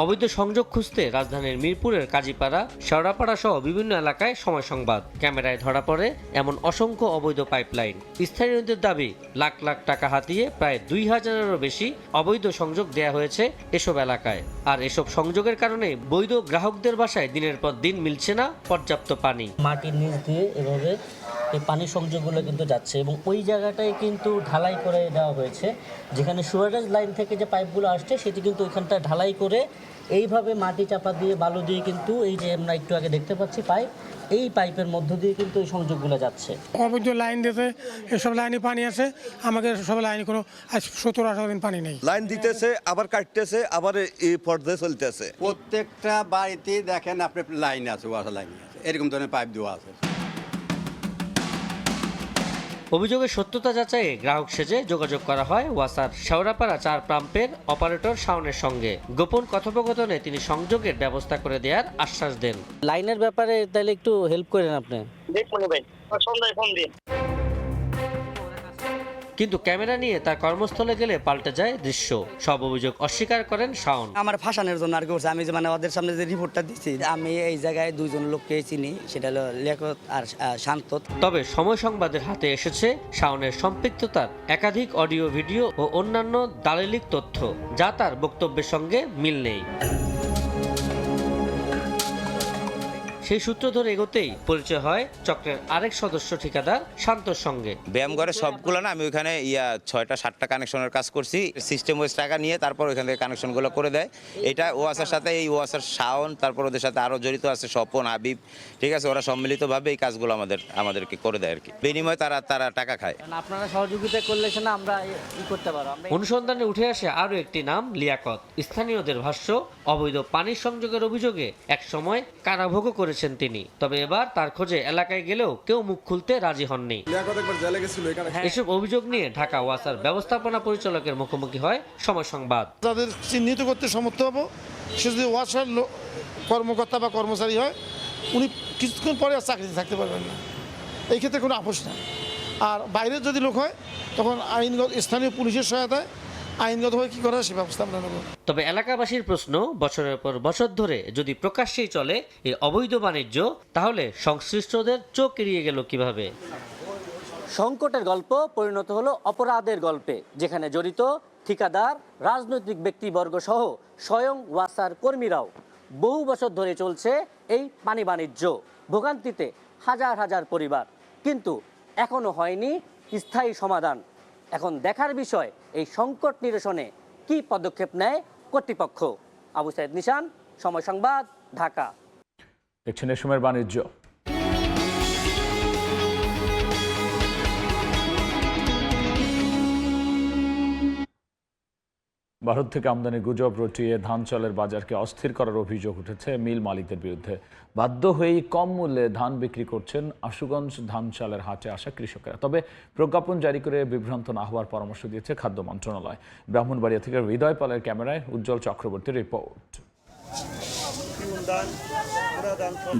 অবৈধ সংযোগ খুঁজতে রাজধানীর মিরপুরের কাজীপাড়া, শেওড়াপাড়া সহ বিভিন্ন এলাকায় সময় সংবাদ। ক্যামেরায় ধরা পড়ে এমন অসংখ্য অবৈধ পাইপলাইন। স্থানীয়দের দাবি লাখ লাখ টাকা হাতিয়ে প্রায় 2000-এরও বেশি অবৈধ সংযোগ দেয়া হয়েছে এসব এলাকায়। আর এসব সংযোগের কারণে বৈধ গ্রাহকদের বাসায় দিনের পর দিন মিলছে না পর্যাপ্ত পানি। মাটির নিচ দিয়ে এভাবে এই পানি সংযোগগুলো কিন্তু যাচ্ছে এবং ওই জায়গাটায় কিন্তু ঢালাই করে দেওয়া হয়েছে। যেখানে সুয়ারেজ লাইন থেকে যে পাইপগুলো আসছে সেটি কিন্তু ওইখানটা ঢালাই করে এইভাবে মাটি চাপা দিয়ে বালু দিয়ে কিন্তু এই যে আমরা একটু আগে দেখতে পাচ্ছি পাইপ, এই পাইপের মধ্য দিয়ে কিন্তু এই সংযোগগুলো যাচ্ছে। অবৈধ লাইন দিতে এসব লাইনে পানি আছে, আমাদের সব লাইনে কোনো 17-18 দিন পানি নেই। লাইন দিতেছে আবার কাটতেছে আবার এই পর্যায়ে চলতেছে। প্রত্যেকটা বাড়িতে দেখেন আপনি লাইন আছে, ওয়াটার লাইন আছে, এরকম ধরনের পাইপ দেওয়া আছে। অভিযোগের সত্যতা যাচাইয়ে গ্রাহক সেজে যোগাযোগ করা হয় ওয়াসার শেওড়াপাড়া 4 পাম্পের অপারেটর শাওনের সঙ্গে। গোপন কথোপকথনে তিনি সংযোগের ব্যবস্থা করে দেওয়ার আশ্বাস দেন। লাইনের ব্যাপারে তাহলে একটু হেল্প করেন আপনি। দেখুন ভাই, সন্ধ্যায় ফোন দিন। কিন্তু ক্যামেরা নিয়ে তার কর্মস্থলে গেলে পাল্টে যায় দৃশ্য। সব অভিযোগ অস্বীকার করেন শাওন। আমার ফাঁসানোর জন্য আর কি করছে। আমি যে ওদের সামনে যে রিপোর্টটা দিচ্ছি, আমি এই জায়গায় দুইজন লোককে চিনি, সেটা হলো লেখক আর শান্ত। তবে সময় সংবাদের হাতে এসেছে শাওনের সম্পৃক্ততার একাধিক অডিও, ভিডিও ও অন্যান্য দালিলিক তথ্য, যা তার বক্তব্যের সঙ্গে মিল নেই। সেই সূত্র ধরে এগোতেই পরিচয় হয় চক্রের আরেক সদস্য ঠিকাদার শান্তর সঙ্গে। ব্যায়ামঘরে সবগুলো না, আমি ওইখানে 6টা-7টা কানেকশনের কাজ করছি। সিস্টেম ওয়াইজ টাকা নিয়ে তারপর ওইখান থেকে কানেকশনগুলো করে দেয়। এটা ওয়াসার সাথে, এই ওয়াসার শাওন, তারপর ওদের সাথে আরও জড়িত আছে স্বপন, হাবিব, ঠিক আছে, ওরা সম্মিলিতভাবে এই কাজগুলো আমাদেরকে করে দেয় আর কি। বিনিময়ে তারা টাকা খায়। আপনারা সহযোগিতা করলে না আমরা ই করতে পারবো। অনুসন্ধানে উঠে আসে আরও একটি নাম, লিয়াকত। স্থানীয়দের ভাষ্য, অবৈধ পানির সংযোগের অভিযোগে একসময় কারাভোগও করেছেন তিনি। তবে এবার তার খোঁজে এলাকায় গেলেও কেউ মুখ খুলতে রাজি হননি। এসব অভিযোগ নিয়ে ঢাকা ওয়াসার ব্যবস্থাপনা পরিচালকের মুখোমুখি হয় সময় সংবাদ। যাদের চিহ্নিত করতে সমর্থ হবো, সে যদি ওয়াসার কর্মকর্তা বা কর্মচারী হয়, উনি কিছুক্ষণ পরে আর চাকরিতে থাকতে পারবেন না। এই ক্ষেত্রে কোনো আপোষ না। আর বাইরের যদি লোক হয়, তখন আইনগত স্থানীয় পুলিশের সহায়তায় আইনগতভাবে কি করা সে ব্যবস্থা আমরা নেব। তবে এলাকাবাসীর প্রশ্ন, বছরের পর বছর ধরে যদি প্রকাশ্যেই চলে এই অবৈধ বাণিজ্য, তাহলে সংশ্লিষ্টদের চোখ এড়িয়ে গেল কিভাবে? সংকটের গল্প পরিণত হলো অপরাধের গল্পে, যেখানে জড়িত ঠিকাদার, রাজনৈতিক ব্যক্তিবর্গ সহ স্বয়ং ওয়াসার কর্মীরাও। বহু বছর ধরে চলছে এই পানি বাণিজ্য, ভোগান্তিতে হাজার হাজার পরিবার, কিন্তু এখনো হয়নি স্থায়ী সমাধান। এখন দেখার বিষয় এই সংকট নিরসনে কি পদক্ষেপ নেয় কর্তৃপক্ষ। আবু সাইদ নিশান, সময় সংবাদ, ঢাকা। দেখছেন এ সময়ের বাণিজ্য। ভারত থেকে আমদানি গুজব রটিয়ে ধান চালের বাজারকে অস্থির করার অভিযোগ উঠেছে মিল মালিকদের বিরুদ্ধে। বাধ্য হয়েই কম মূল্যে ধান বিক্রি করছেন আশুগঞ্জ ধান চালের হাটে আসা কৃষকেরা। তবে প্রজ্ঞাপন জারি করে বিভ্রান্ত না হওয়ার পরামর্শ দিয়েছে খাদ্য মন্ত্রণালয়। ব্রাহ্মণবাড়িয়া থেকে হৃদয় পালের ক্যামেরায় উজ্জ্বল চক্রবর্তীর রিপোর্ট।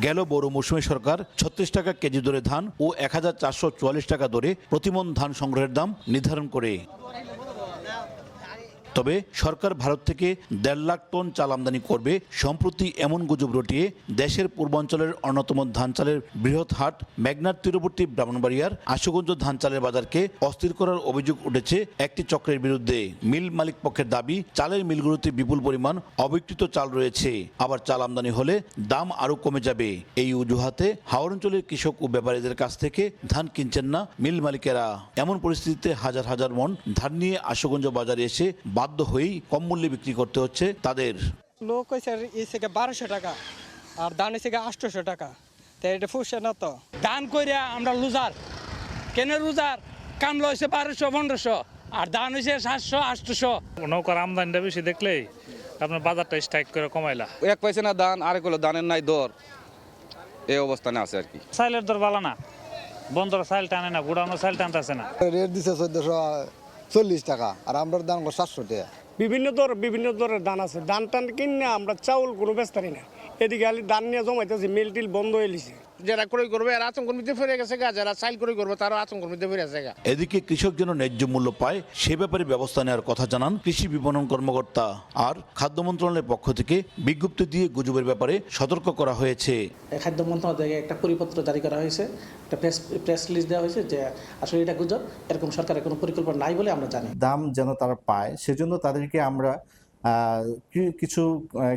গেল বড় মৌসুমে সরকার 36 টাকা কেজি দরে ধান ও 1444 টাকা দরে প্রতিমন ধান সংগ্রহের দাম নির্ধারণ করে। তবে সরকার ভারত থেকে 1.5 লাখ টন চাল আমদানি করবে। সম্প্রতি এমন গুজব রটিয়ে দেশের পূর্বাঞ্চলের অন্যতম ধান চালের বৃহৎ হাট মেঘনার তীরবর্তী ব্রাহ্মণবাড়িয়ার আশুগঞ্জ ধান চালের বাজারকে অস্থির করার অভিযোগ উঠেছে একটি চক্রের বিরুদ্ধে। মিল মালিক পক্ষের দাবি, চালের মিলগুলোতে বিপুল পরিমাণ অবিকৃত চাল রয়েছে, আবার চাল আমদানি হলে দাম আরও কমে যাবে। এই অজুহাতে হাওড় অঞ্চলের কৃষক ও ব্যাপারীদের কাছ থেকে ধান কিনছেন না মিল মালিকেরা। এমন পরিস্থিতিতে হাজার হাজার মন ধান নিয়ে আশুগঞ্জ বাজারে এসে বাধ্য হয়েই কম মূল্যে বিক্রি করতে হচ্ছে তাদের। লোক হয়েছে 1200 টাকা আর ধান হয়েছে 800 টাকা, তাই এটা ফুসে না তো। ধান কইরা আমরা লুজার, কেন লুজার? কামলা হয়েছে 1200-1500 আর ধান হয়েছে 700-800। নৌকার আমদানিটা বেশি দেখলেই আপনার বাজারটা স্ট্রাইক করে কমাইলা। এক পয়সা না ধান, আরেক হলো ধানের নাই দর, এই অবস্থানে আছে আর কি। চাইলের দর ভালো না, বন্দর চাইল টানে না, গুড়ানো চাইল টানতেছে না। রেট দিছে 1440 টাকা আর আমরা দাম 700 টাকা। বিভিন্ন দরের ধান আছে, ধান টান কিনে আমরা চাউল কোনো ব্যস্ত না। এদিকে খালি ধান নিয়ে জমাইতেছে, মিল টিল বন্ধ হয়ে গেছে। যারা ক্রয় করবে আর আতঙ্কের মধ্যে ফিরে গেছে গা, যারা চাইল ক্রয় করবে তারা আতঙ্কের মধ্যে ফিরে গেছে গা। এদিকে কৃষক যেন ন্যায্য মূল্য পায় সে ব্যাপারে ব্যবস্থা নেওয়ার কথা জানান কৃষি বিপণন কর্মকর্তা। আর খাদ্য মন্ত্রণালয়ের পক্ষ থেকে বিজ্ঞপ্তি দিয়ে গুজবের ব্যাপারে সতর্ক করা হয়েছে। খাদ্য মন্ত্রণালয় থেকে একটা পরিপত্র জারি করা হয়েছে, একটা প্রেস রিলিজ দেওয়া হয়েছে যে আসলে এটা গুজব, এরকম সরকারের কোনো পরিকল্পনা নাই বলে আমরা জানি। দাম যেন তারা পায় সেজন্য তাদেরকে আমরা কিছু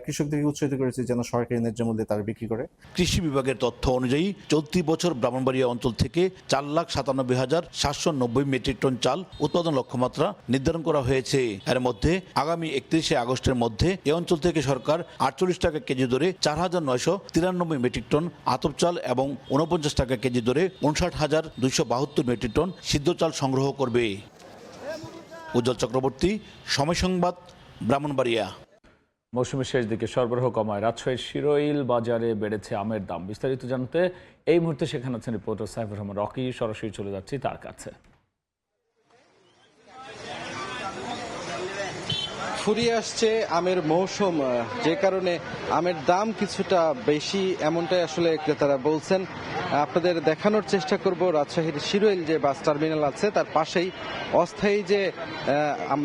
কৃষকদেরকে উৎসাহিত করেছে যেন সরকারি ন্যায্য মূল্যে তারা বিক্রি করে। কৃষি বিভাগের তথ্য অনুযায়ী চলতি বছর ব্রাহ্মণবাড়িয়া অঞ্চল থেকে 4,97,790 মেট্রিক টন চাল উৎপাদন লক্ষ্যমাত্রা নির্ধারণ করা হয়েছে। এর মধ্যে আগামী 31শে আগস্টের মধ্যে এ অঞ্চল থেকে সরকার 48 টাকা কেজি দরে 4,993 মেট্রিক টন আতপ চাল এবং 49 টাকা কেজি দরে 59,272 মেট্রিক টন সিদ্ধ চাল সংগ্রহ করবে। উজ্জ্বল চক্রবর্তী, সময় সংবাদ, ব্রাহ্মণবাড়িয়া। মৌসুমের শেষ দিকে সরবরাহ কমায় রাজশাহীর শিরোইল বাজারে বেড়েছে আমের দাম। বিস্তারিত জানতে এই মুহূর্তে সেখানে আছেন রিপোর্টার সাইফুর রহমান রকি। সরাসরি চলে যাচ্ছি তার কাছে। ফুরিয়ে আসছে আমের মৌসুম, যে কারণে আমের দাম কিছুটা বেশি, এমনটাই আসলে ক্রেতারা বলছেন। আপনাদের দেখানোর চেষ্টা করব রাজশাহীর শিরোইল যে বাস টার্মিনাল আছে তার পাশেই অস্থায়ী যে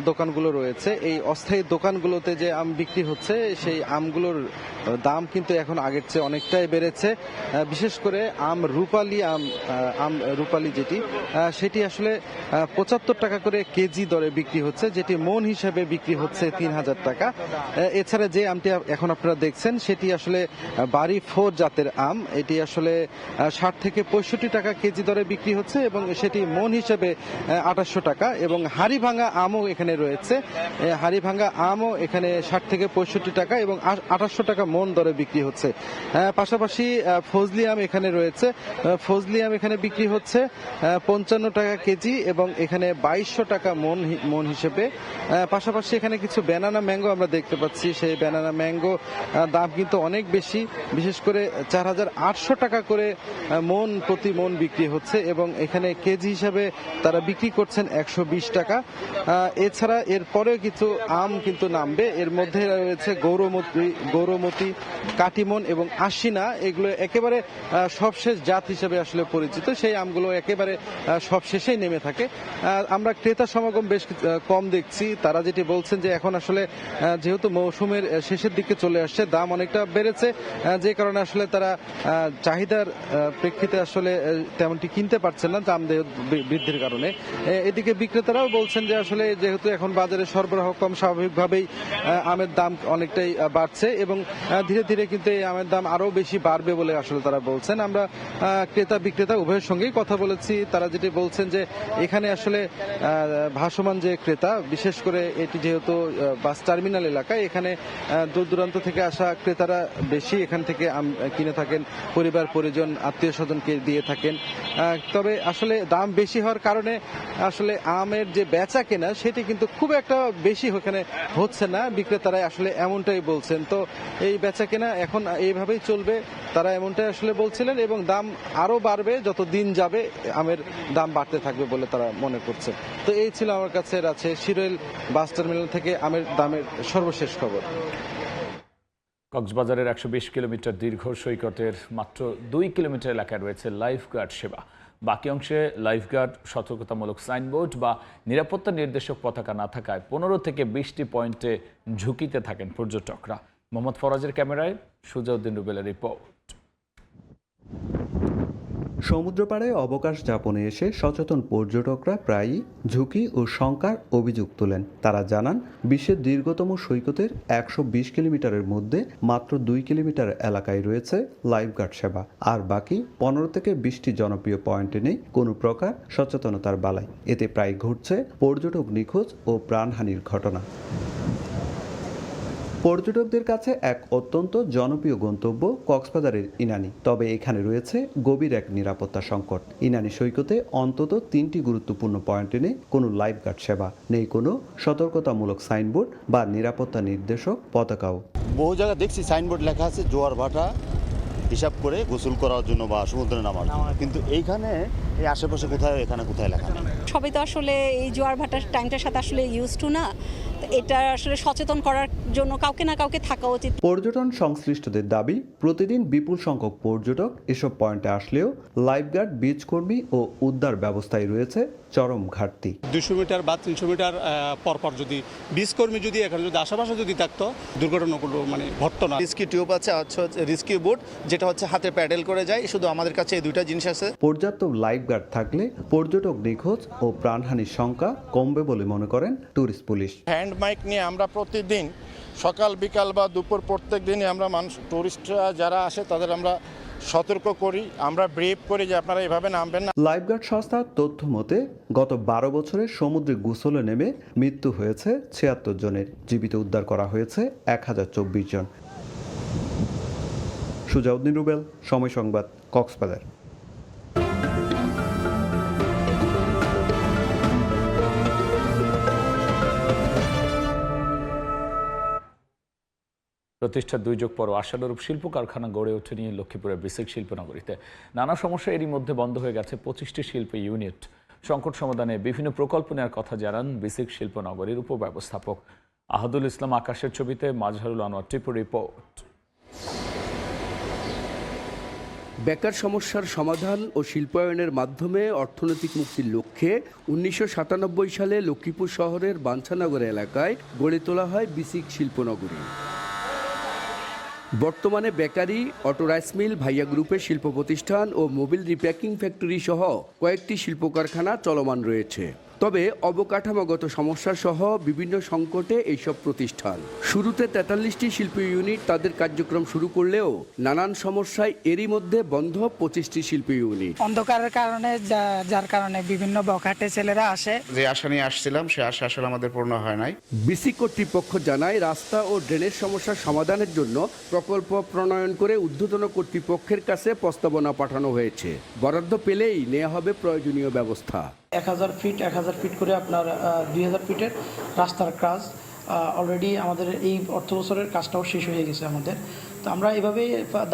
দোকানগুলো রয়েছে, এই অস্থায়ী দোকানগুলোতে যে আম বিক্রি হচ্ছে সেই আমগুলোর দাম কিন্তু এখন আগের চেয়ে অনেকটাই বেড়েছে। বিশেষ করে আম রূপালী যেটি সেটি আসলে 75 টাকা করে কেজি দরে বিক্রি হচ্ছে, যেটি মন হিসাবে বিক্রি হচ্ছে 3000 টাকা। এছাড়া যে আমটি এখন আপনারা দেখছেন সেটি আসলে বাড়ি 4 জাতের আম, এটি আসলে 60 থেকে 65 টাকা কেজি দরে বিক্রি হচ্ছে এবং সেটি মন হিসেবে 2800 টাকা। এবং হাড়ি ভাঙা আমও এখানে রয়েছে, হাড়ি ভাঙা আমও এখানে 60 থেকে 65 টাকা এবং 2800 টাকা মন দরে বিক্রি হচ্ছে। পাশাপাশি ফজলি আম এখানে রয়েছে, ফজলি আম এখানে বিক্রি হচ্ছে 55 টাকা কেজি এবং এখানে 2200 টাকা মন হিসেবে। পাশাপাশি এখানে কিছু ব্যানানা ম্যাঙ্গো আমরা দেখতে পাচ্ছি, সেই ব্যানানা ম্যাঙ্গো দাম কিন্তু অনেক বেশি, বিশেষ করে 4800 টাকা করে প্রতি মন বিক্রি হচ্ছে এবং এখানে কেজি হিসাবে তারা বিক্রি করছেন 120 টাকা। এছাড়া এরপরেও কিছু আম কিন্তু নামবে, এর মধ্যে রয়েছে গৌরমতি, কাটিমন এবং আশিনা। এগুলো একেবারে সবশেষ জাত হিসেবে আসলে পরিচিত, সেই আমগুলো একেবারে সবশেষেই নেমে থাকে। আমরা ক্রেতা সমাগম বেশ কম দেখছি। তারা যেটি বলছেন যে এখন আসলে যেহেতু মৌসুমের শেষের দিকে চলে আসছে, দাম অনেকটা বেড়েছে, যে কারণে আসলে তারা চাহিদার প্রেক্ষিতে আসলে তেমনটি কিনতে পারছেন না দাম বৃদ্ধির কারণে। এদিকে বিক্রেতারাও বলছেন যে আসলে যেহেতু এখন বাজারে সরবরাহ কম, স্বাভাবিকভাবেই আমের দাম অনেকটাই বাড়ছে এবং ধীরে ধীরে কিন্তু এই আমের দাম আরো বেশি বাড়বে বলে আসলে তারা বলছেন। আমরা ক্রেতা বিক্রেতা উভয়ের সঙ্গেই কথা বলেছি, তারা যেটি বলছেন যে এখানে আসলে ভাসমান যে ক্রেতা, বিশেষ করে এটি যেহেতু বাস টার্মিনাল এলাকায়, এখানে দূর দূরান্ত থেকে আসা ক্রেতারা বেশি এখান থেকে আম কিনে থাকেন, পরিবার পরিজন আত্মীয় স্বজনকে দিয়ে থাকেন। তবে আসলে দাম বেশি হওয়ার কারণে আসলে আমের যে বেচা কেনা সেটি কিন্তু খুব একটা বেশি ওখানে হচ্ছে না, বিক্রেতারা আসলে এমনটাই বলছেন। তো এই বেচা কেনা এখন এইভাবেই চলবে, তারা এমনটাই আসলে বলছিলেন এবং দাম আরো বাড়বে, যত দিন যাবে আমের দাম বাড়তে থাকবে বলে তারা মনে করছে। তো এই ছিল আমার কাছে শিরোইল বাস টার্মিনাল থেকে আমের দামের সর্বশেষ খবর। কক্সবাজারের 120 কিলোমিটার দীর্ঘ সৈকতের মাত্র 2 কিলোমিটার এলাকায় রয়েছে লাইফ গার্ড সেবা। বাকি অংশে লাইফগার্ড, সতর্কতামূলক সাইনবোর্ড বা নিরাপত্তা নির্দেশক পতাকা না থাকায় 15 থেকে 20টি পয়েন্টে ঝুঁকিতে থাকেন পর্যটকরা। মোহাম্মদ ফরাজের ক্যামেরায় সুজাউদ্দিন রুবেলের রিপোর্ট। সমুদ্রপাড়ে অবকাশ যাপনে এসে সচেতন পর্যটকরা প্রায়ই ঝুঁকি ও শঙ্কার অভিযোগ তোলেন। তারা জানান, বিশ্বের দীর্ঘতম সৈকতের 120 কিলোমিটারের মধ্যে মাত্র 2 কিলোমিটার এলাকায় রয়েছে লাইফগার্ড সেবা, আর বাকি 15 থেকে 20টি জনপ্রিয় পয়েন্টে নেই কোনো প্রকার সচেতনতার বালাই। এতে প্রায় ঘটছে পর্যটক নিখোঁজ ও প্রাণহানির ঘটনা। পর্যটকদের কাছে এক অত্যন্ত জনপ্রিয় গন্তব্য কক্সবাজারের ইনানি, তবে এখানে রয়েছে গভীর এক নিরাপত্তা সংকট। ইনানি সৈকতে অন্তত 3টি গুরুত্বপূর্ণ পয়েন্টে নেই কোনো লাইফগার্ড সেবা, নেই কোনো সতর্কতামূলক সাইনবোর্ড বা নিরাপত্তা নির্দেশক পতাকাও। বহু জায়গায় দেখছি সাইনবোর্ড লেখা আছে জোয়ার ভাটা হিসাব করে গোসল করার জন্য বা সমুদ্রে নামার জন্য, কিন্তু এইখানে এই আশেপাশে কোথায় এখানে কোথায় লেখা নেই। সবাই তো আসলে এই জোয়ার ভাটার টাইমটার সাথে আসলে ইউজ টু না, এটা আসলে সচেতন করার জন্য কাউকে না কাউকে থাকা উচিত। পর্যটন সংশ্লিষ্টদের দাবি, প্রতিদিন বিপুল সংখ্যক পর্যটক এসব পয়েন্টে আসলেও লাইফগার্ড, বিচ কর্মী ও উদ্ধার ব্যবস্থায় রয়েছে চরম ঘাটতি। 200 মিটার বা 300 মিটার পরপর যদি বিচ কর্মী যদি এখানে যদি আশেপাশে যদি থাকতো, দুর্ঘটনাগুলো ঘটতো না। রিস্কি টিউব আছে, রিস্কি বোট যেটা হচ্ছে হাতে প্যাডেল করে যায়। শুধু আমাদের কাছে এই দুইটা জিনিস আছে। পর্যাপ্ত লাইফগার্ড থাকলে পর্যটক নিখোঁজ ও প্রাণহানির সংখ্যা কমবে বলে মনে করেন ট্যুরিস্ট পুলিশ। হ্যান্ড মাইক নিয়ে আমরা প্রতিদিন সকাল বিকাল বা দুপুর প্রত্যেক দিনই আমরা মানুষ টুরিস্টরা যারা আসে তাদের আমরা সতর্ক করি, আমরা ব্রিফ করি যে আপনারা এভাবে নামবেন না। লাইফগার্ড সংস্থার তথ্য মতে গত 12 বছরে সমুদ্রে গোসলে নেমে মৃত্যু হয়েছে 76 জনের, জীবিত উদ্ধার করা হয়েছে 1024 জন। সুজাউদ্দিন রুবেল, সময় সংবাদ, কক্সবাজার। প্রতিষ্ঠার 2 যুগ পর আশানুরূপ শিল্প কারখানা গড়ে ওঠেনি লক্ষ্মীপুরের বিসিক শিল্পনগরীতে। নানা সমস্যা এরই মধ্যে বন্ধ হয়ে গেছে 25টি শিল্প ইউনিট। সংকট সমাধানে বিভিন্ন প্রকল্প নেওয়ার কথা জানান বিসিক শিল্পনগরীর উপব্যবস্থাপক আহাদুল ইসলাম। আকাশের ছবিতে মাজহারুল আনোয়ার টিপুর রিপোর্ট। বেকার সমস্যার সমাধান ও শিল্পায়নের মাধ্যমে অর্থনৈতিক মুক্তির লক্ষ্যে 1997 সালে লক্ষ্মীপুর শহরের বাঞ্ছানগর এলাকায় গড়ে তোলা হয় বিসিক শিল্পনগরী। বর্তমানে বেকারি, অটো রাইস মিল, ভাইয়া গ্রুপের শিল্প প্রতিষ্ঠান ও মোবিল রিপ্যাকিং ফ্যাক্টরি সহ কয়েকটি শিল্প কারখানা চলমান রয়েছে। তবে অবকাঠামোগত সমস্যা সহ বিভিন্ন সংকটে এইসব প্রতিষ্ঠান। শুরুতে 43টি শিল্প ইউনিট তাদের কার্যক্রম শুরু করলেও নানান সমস্যায় এরই মধ্যে বন্ধ 25টি শিল্প ইউনিট। অন্ধকারের কারণে যার কারণে বিভিন্ন বখাটে ছেলেরা আসে। যে আশা নিয়ে আসছিলাম সে আশা আসলে আমাদের পূর্ণ হয় নাই। বিসিক কর্তৃপক্ষ জানায়, রাস্তা ও ড্রেনের সমস্যার সমাধানের জন্য প্রকল্প প্রণয়ন করে ঊর্ধ্বতন কর্তৃপক্ষের কাছে প্রস্তাবনা পাঠানো হয়েছে। বরাদ্দ পেলেই নেওয়া হবে প্রয়োজনীয় ব্যবস্থা। 1000 ফিট করে আপনার 2000 ফিটের রাস্তার কাজ অলরেডি আমাদের এই অর্থ বছরের কাজটাও শেষ হয়ে গেছে আমাদের। তো আমরা এভাবে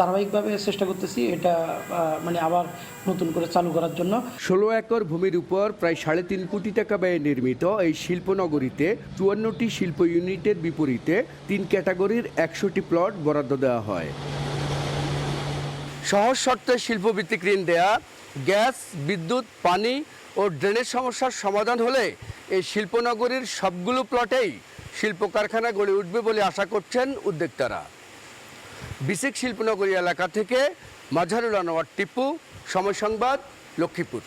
ধারাবাহিকভাবে চেষ্টা করতেছি এটা আবার নতুন করে চালু করার জন্য। 16 একর ভূমির উপর প্রায় 3.5 কোটি টাকা ব্যয়ে নির্মিত এই শিল্পনগরীতে 54টি শিল্প ইউনিটের বিপরীতে 3 ক্যাটাগরির 100টি প্লট বরাদ্দ দেওয়া হয়। সহজ শর্তে শিল্পভিত্তিক ঋণ দেয়া, গ্যাস, বিদ্যুৎ, পানি ও ড্রেনের সমস্যার সমাধান হলে এই শিল্পনগরীর সবগুলো প্লটেই শিল্প কারখানা গড়ে উঠবে বলে আশা করছেন উদ্যোক্তারা। বিসিক শিল্পনগরী এলাকা থেকে মাজহারুল আনোয়ার টিপু, সময় সংবাদ, লক্ষ্মীপুর।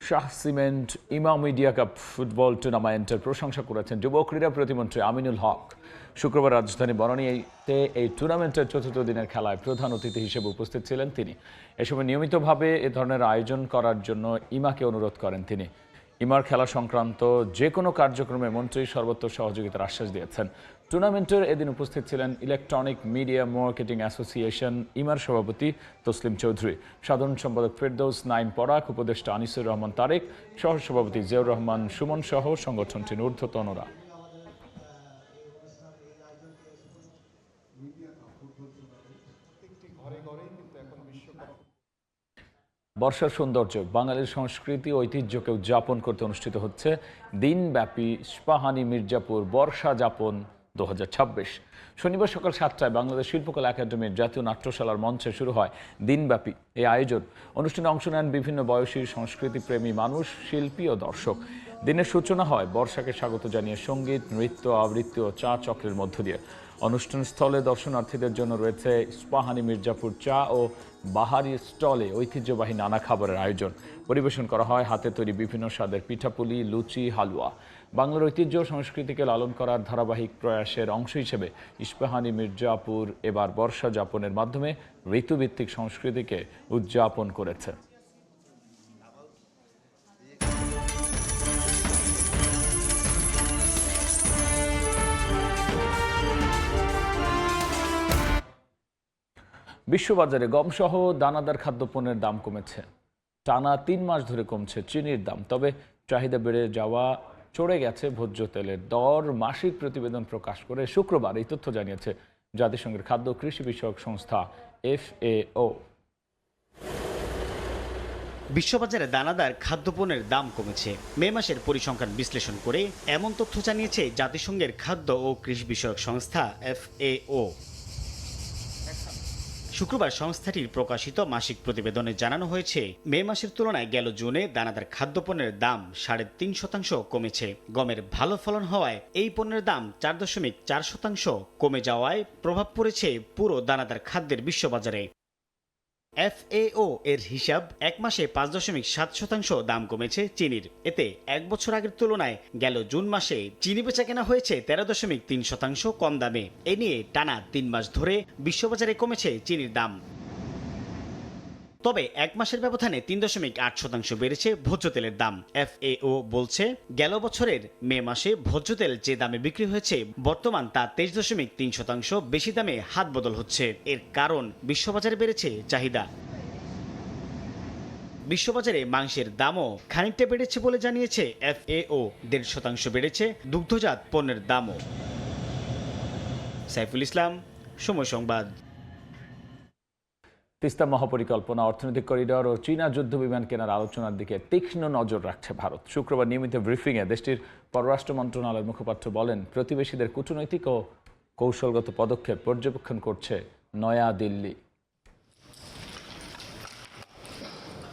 শাহ সিমেন্ট ইমাম মিডিয়া কাপ ফুটবল টুর্নামেন্টের প্রশংসা করেছেন যুব ক্রীড়া প্রতিমন্ত্রী আমিনুল হক। শুক্রবার রাজধানী বনানীতে এই টুর্নামেন্টের 4র্থ দিনের খেলায় প্রধান অতিথি হিসেবে উপস্থিত ছিলেন তিনি। এ সময় নিয়মিতভাবে এ ধরনের আয়োজন করার জন্য ইমাকে অনুরোধ করেন তিনি। ইমার খেলা সংক্রান্ত যে কোনো কার্যক্রমে মন্ত্রী সর্বোত্তর সহযোগিতার আশ্বাস দিয়েছেন। টুর্নামেন্টের এদিন উপস্থিত ছিলেন ইলেকট্রনিক মিডিয়া মার্কেটিং অ্যাসোসিয়েশন ইমার সভাপতি তসলিম চৌধুরী, সাধারণ সম্পাদক ফেরদৌস নাইম পরাক, উপদেষ্টা আনিসুর রহমান তারেক, সহসভাপতি জিয়াউর রহমান সুমন সহ সংগঠনটির ঊর্ধ্বতনরা। বর্ষার সৌন্দর্য, বাঙালির সংস্কৃতি ও ঐতিহ্যকে উদযাপন করতে অনুষ্ঠিত হচ্ছে দিনব্যাপী ইস্পাহানি মির্জাপুর বর্ষা যাপন 2026। শনিবার সকাল 7টায় বাংলাদেশ শিল্পকলা একাডেমির জাতীয় নাট্যশালার মঞ্চে শুরু হয় দিনব্যাপী এই আয়োজন। অনুষ্ঠানে অংশ নেন বিভিন্ন বয়সী সংস্কৃতিপ্রেমী মানুষ, শিল্পী ও দর্শক। দিনের সূচনা হয় বর্ষাকে স্বাগত জানিয়ে সঙ্গীত, নৃত্য, আবৃত্তি ও চা চক্রের মধ্য দিয়ে। অনুষ্ঠান স্থলে দর্শনার্থীদের জন্য রয়েছে ইস্পাহানি মির্জাপুর চা ও বাহারি স্টলে ঐতিহ্যবাহী নানা খাবারের আয়োজন। পরিবেশন করা হয় হাতে তৈরি বিভিন্ন স্বাদের পিঠাপুলি, লুচি, হালুয়া। বাংলার ঐতিহ্য সংস্কৃতিকে লালন করার ধারাবাহিক প্রয়াসের অংশ হিসেবে ইস্পাহানি মির্জাপুর এবার বর্ষা যাপনের মাধ্যমে ঋতুভিত্তিক সংস্কৃতিকে উদযাপন করেছে। বিশ্ববাজারে গমসহ দানাদার খাদ্যপণ্যের দাম কমেছে। টানা 3 মাস ধরে কমছে চিনির দাম। তবে চাহিদা বেড়ে যাওয়া চড়ে গেছে ভোজ্য তেলের দর। মাসিক প্রতিবেদন প্রকাশ করে শুক্রবার এই তথ্য জানিয়েছে জাতিসংঘের খাদ্য ও কৃষি বিষয়ক সংস্থা FAO। বিশ্ববাজারে দানাদার খাদ্যপণ্যের দাম কমেছে। মে মাসের পরিসংখ্যান বিশ্লেষণ করে এমন তথ্য জানিয়েছে জাতিসংঘের খাদ্য ও কৃষি বিষয়ক সংস্থা FAO। শুক্রবার সংস্থাটির প্রকাশিত মাসিক প্রতিবেদনে জানানো হয়েছে, মে মাসের তুলনায় গেল জুনে দানাদার খাদ্যপণ্যের দাম 3.5% কমেছে। গমের ভালো ফলন হওয়ায় এই পণ্যের দাম 4.4% কমে যাওয়ায় প্রভাব পড়েছে পুরো দানাদার খাদ্যের বিশ্ববাজারে। FAO এর হিসাব, এক মাসে 5.7% দাম কমেছে চিনির। এতে এক বছর আগের তুলনায় গেল জুন মাসে চিনি বেচা কেনা হয়েছে 13.3% কম দামে। এ নিয়ে টানা 3 মাস ধরে বিশ্ববাজারে কমেছে চিনির দাম। তবে এক মাসের ব্যবধানে 3.8% বেড়েছে ভোজ্য তেলের দাম। FAO বলছে, গেল বছরের মে মাসে ভোজ্য তেল যে দামে বিক্রি হয়েছে, বর্তমান তা 23.3% বেশি দামে হাত বদল হচ্ছে। এর কারণ বিশ্ববাজারে বেড়েছে চাহিদা। বিশ্ববাজারে মাংসের দামও খানিকটা বেড়েছে বলে জানিয়েছে FAO। 1.5% বেড়েছে দুগ্ধজাত পণ্যের দামও। সাইফুল ইসলাম, সময় সংবাদ। তিস্তা মহাপরিকল্পনা, অর্থনৈতিক করিডর ও চীনা যুদ্ধ বিমান কেনার আলোচনার দিকে তীক্ষ্ণ নজর রাখছে ভারত। শুক্রবার নিয়মিত ব্রিফিংয়ে দেশটির পররাষ্ট্র মন্ত্রণালয়ের মুখপাত্র বলেন, প্রতিবেশীদের কূটনৈতিক ও কৌশলগত পদক্ষেপ পর্যবেক্ষণ করছে নয়াদিল্লি।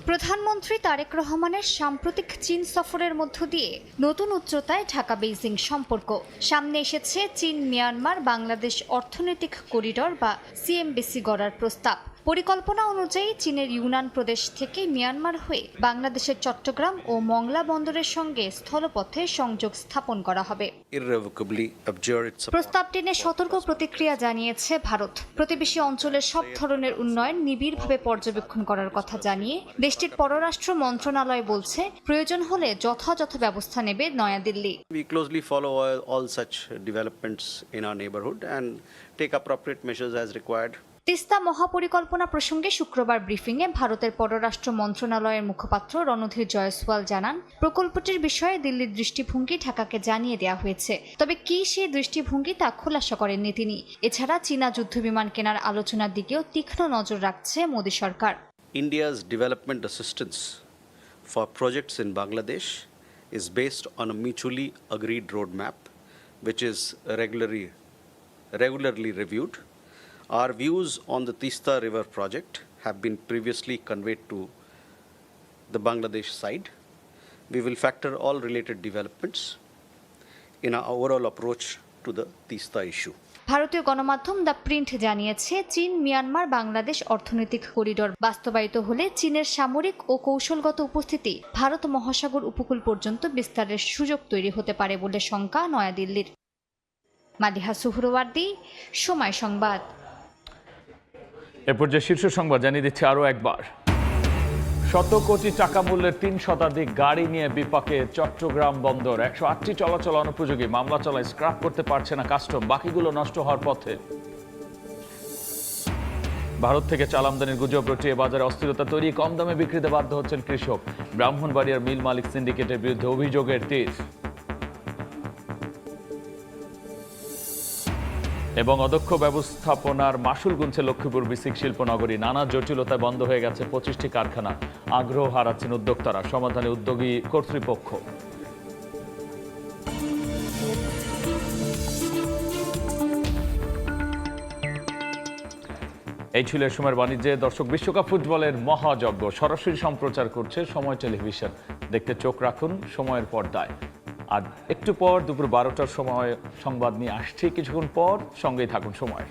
প্রধানমন্ত্রী তারেক রহমানের সাম্প্রতিক চীন সফরের মধ্য দিয়ে নতুন উচ্চতায় ঢাকা বেইজিং সম্পর্ক। সামনে এসেছে চীন মিয়ানমার বাংলাদেশ অর্থনৈতিক করিডর বা CMBC গড়ার প্রস্তাব। পরিকল্পনা অনুযায়ী চীনের ইউনান প্রদেশ থেকে মিয়ানমার হয়ে বাংলাদেশের চট্টগ্রাম ও মংলা বন্দরের সঙ্গে স্থলপথে সংযোগ স্থাপন করা হবে। প্রস্তাবটি নিয়ে সতর্ক প্রতিক্রিয়া জানিয়েছে ভারত। প্রতিবেশী অঞ্চলের সব ধরনের উন্নয়ন নিবিড়ভাবে পর্যবেক্ষণ করার কথা জানিয়ে দেশটির পররাষ্ট্র মন্ত্রণালয় বলছে, প্রয়োজন হলে যথাযথ ব্যবস্থা নেবে New Delhi. We closely follow all such developments in our neighborhood and take appropriate measures as required. Teesta মহাপরিকল্পনা প্রসঙ্গে শুক্রবার ব্রিফিংয়ে ভারতের পররাষ্ট্র মন্ত্রণালয়ের মুখপাত্র রণধীর জয়সওয়াল জানান, প্রকল্পটির বিষয়ে দিল্লির দৃষ্টিভঙ্গি ঢাকাকে জানিয়ে দেওয়া হয়েছে। তবে কি সেই দৃষ্টিভঙ্গি তা খোলাসা করেননি তিনি। এছাড়া চীনা যুদ্ধবিমান কেনার আলোচনার দিকেও তীক্ষ্ণ নজর রাখছে মোদী সরকার। India's development assistance for projects in Bangladesh is based on a mutually agreed roadmap, which is regularly reviewed. Our views on the Tista River project have been previously conveyed to the Bangladesh side. We will factor all related developments in our overall approach to the Tista issue. ভারতীয় গণমাধ্যম the print জানিয়েছে, চীন Myanmar Bangladesh অর্থনৈতিক corridor বাস্তবায়িত হলে চীনের সামরিক ও কৌশলগত উপস্থিতি ভারত মহাসাগর উপকূল পর্যন্ত বিস্তারের সুযোগ তৈরি হতে পারে বলে শঙ্কা নয়াদিল্লির। মাদিহা সুহরওয়ার্দী, সময় সংবাদ। এরপর যে শীর্ষ সংবাদ জানিয়ে দিচ্ছে আরও একবার। 100 কোটি টাকা মূল্যের 3 শতাধিক গাড়ি নিয়ে বিপাকে চট্টগ্রাম বন্দর। 108টি চলাচল অনুপযোগী, মামলা চলায় স্ক্র্যাপ করতে পারছে না কাস্টম, বাকিগুলো নষ্ট হওয়ার পথে। ভারত থেকে চাল আমদানির গুজব রটিয়ে বাজারে অস্থিরতা তৈরি, কম দামে বিক্রিতে বাধ্য হচ্ছেন কৃষক। ব্রাহ্মণবাড়িয়ার মিল মালিক সিন্ডিকেটের বিরুদ্ধে অভিযোগের তীর। এবং অদক্ষ ব্যবস্থাপনার মাসুল গুনছে লক্ষ্মীপুর বিসিক শিল্পনগরী। নানা জটিলতায় বন্ধ হয়ে গেছে 25টি কারখানা। আগ্রহ হারাচ্ছেন উদ্যোক্তারা, সমাধানে উদ্যোগী কর্তৃপক্ষ। এই ছিল এই সময়ের বাণিজ্যে। দর্শক, বিশ্বকাপ ফুটবলের মহাযজ্ঞ সরাসরি সম্প্রচার করছে সময় টেলিভিশন। দেখতে চোখ রাখুন সময়ের পর্দায়। আর একটু পর দুপুর 12টার সময় সংবাদ নিয়ে আসছি। কিছুক্ষণ পর সঙ্গেই থাকুন সময়।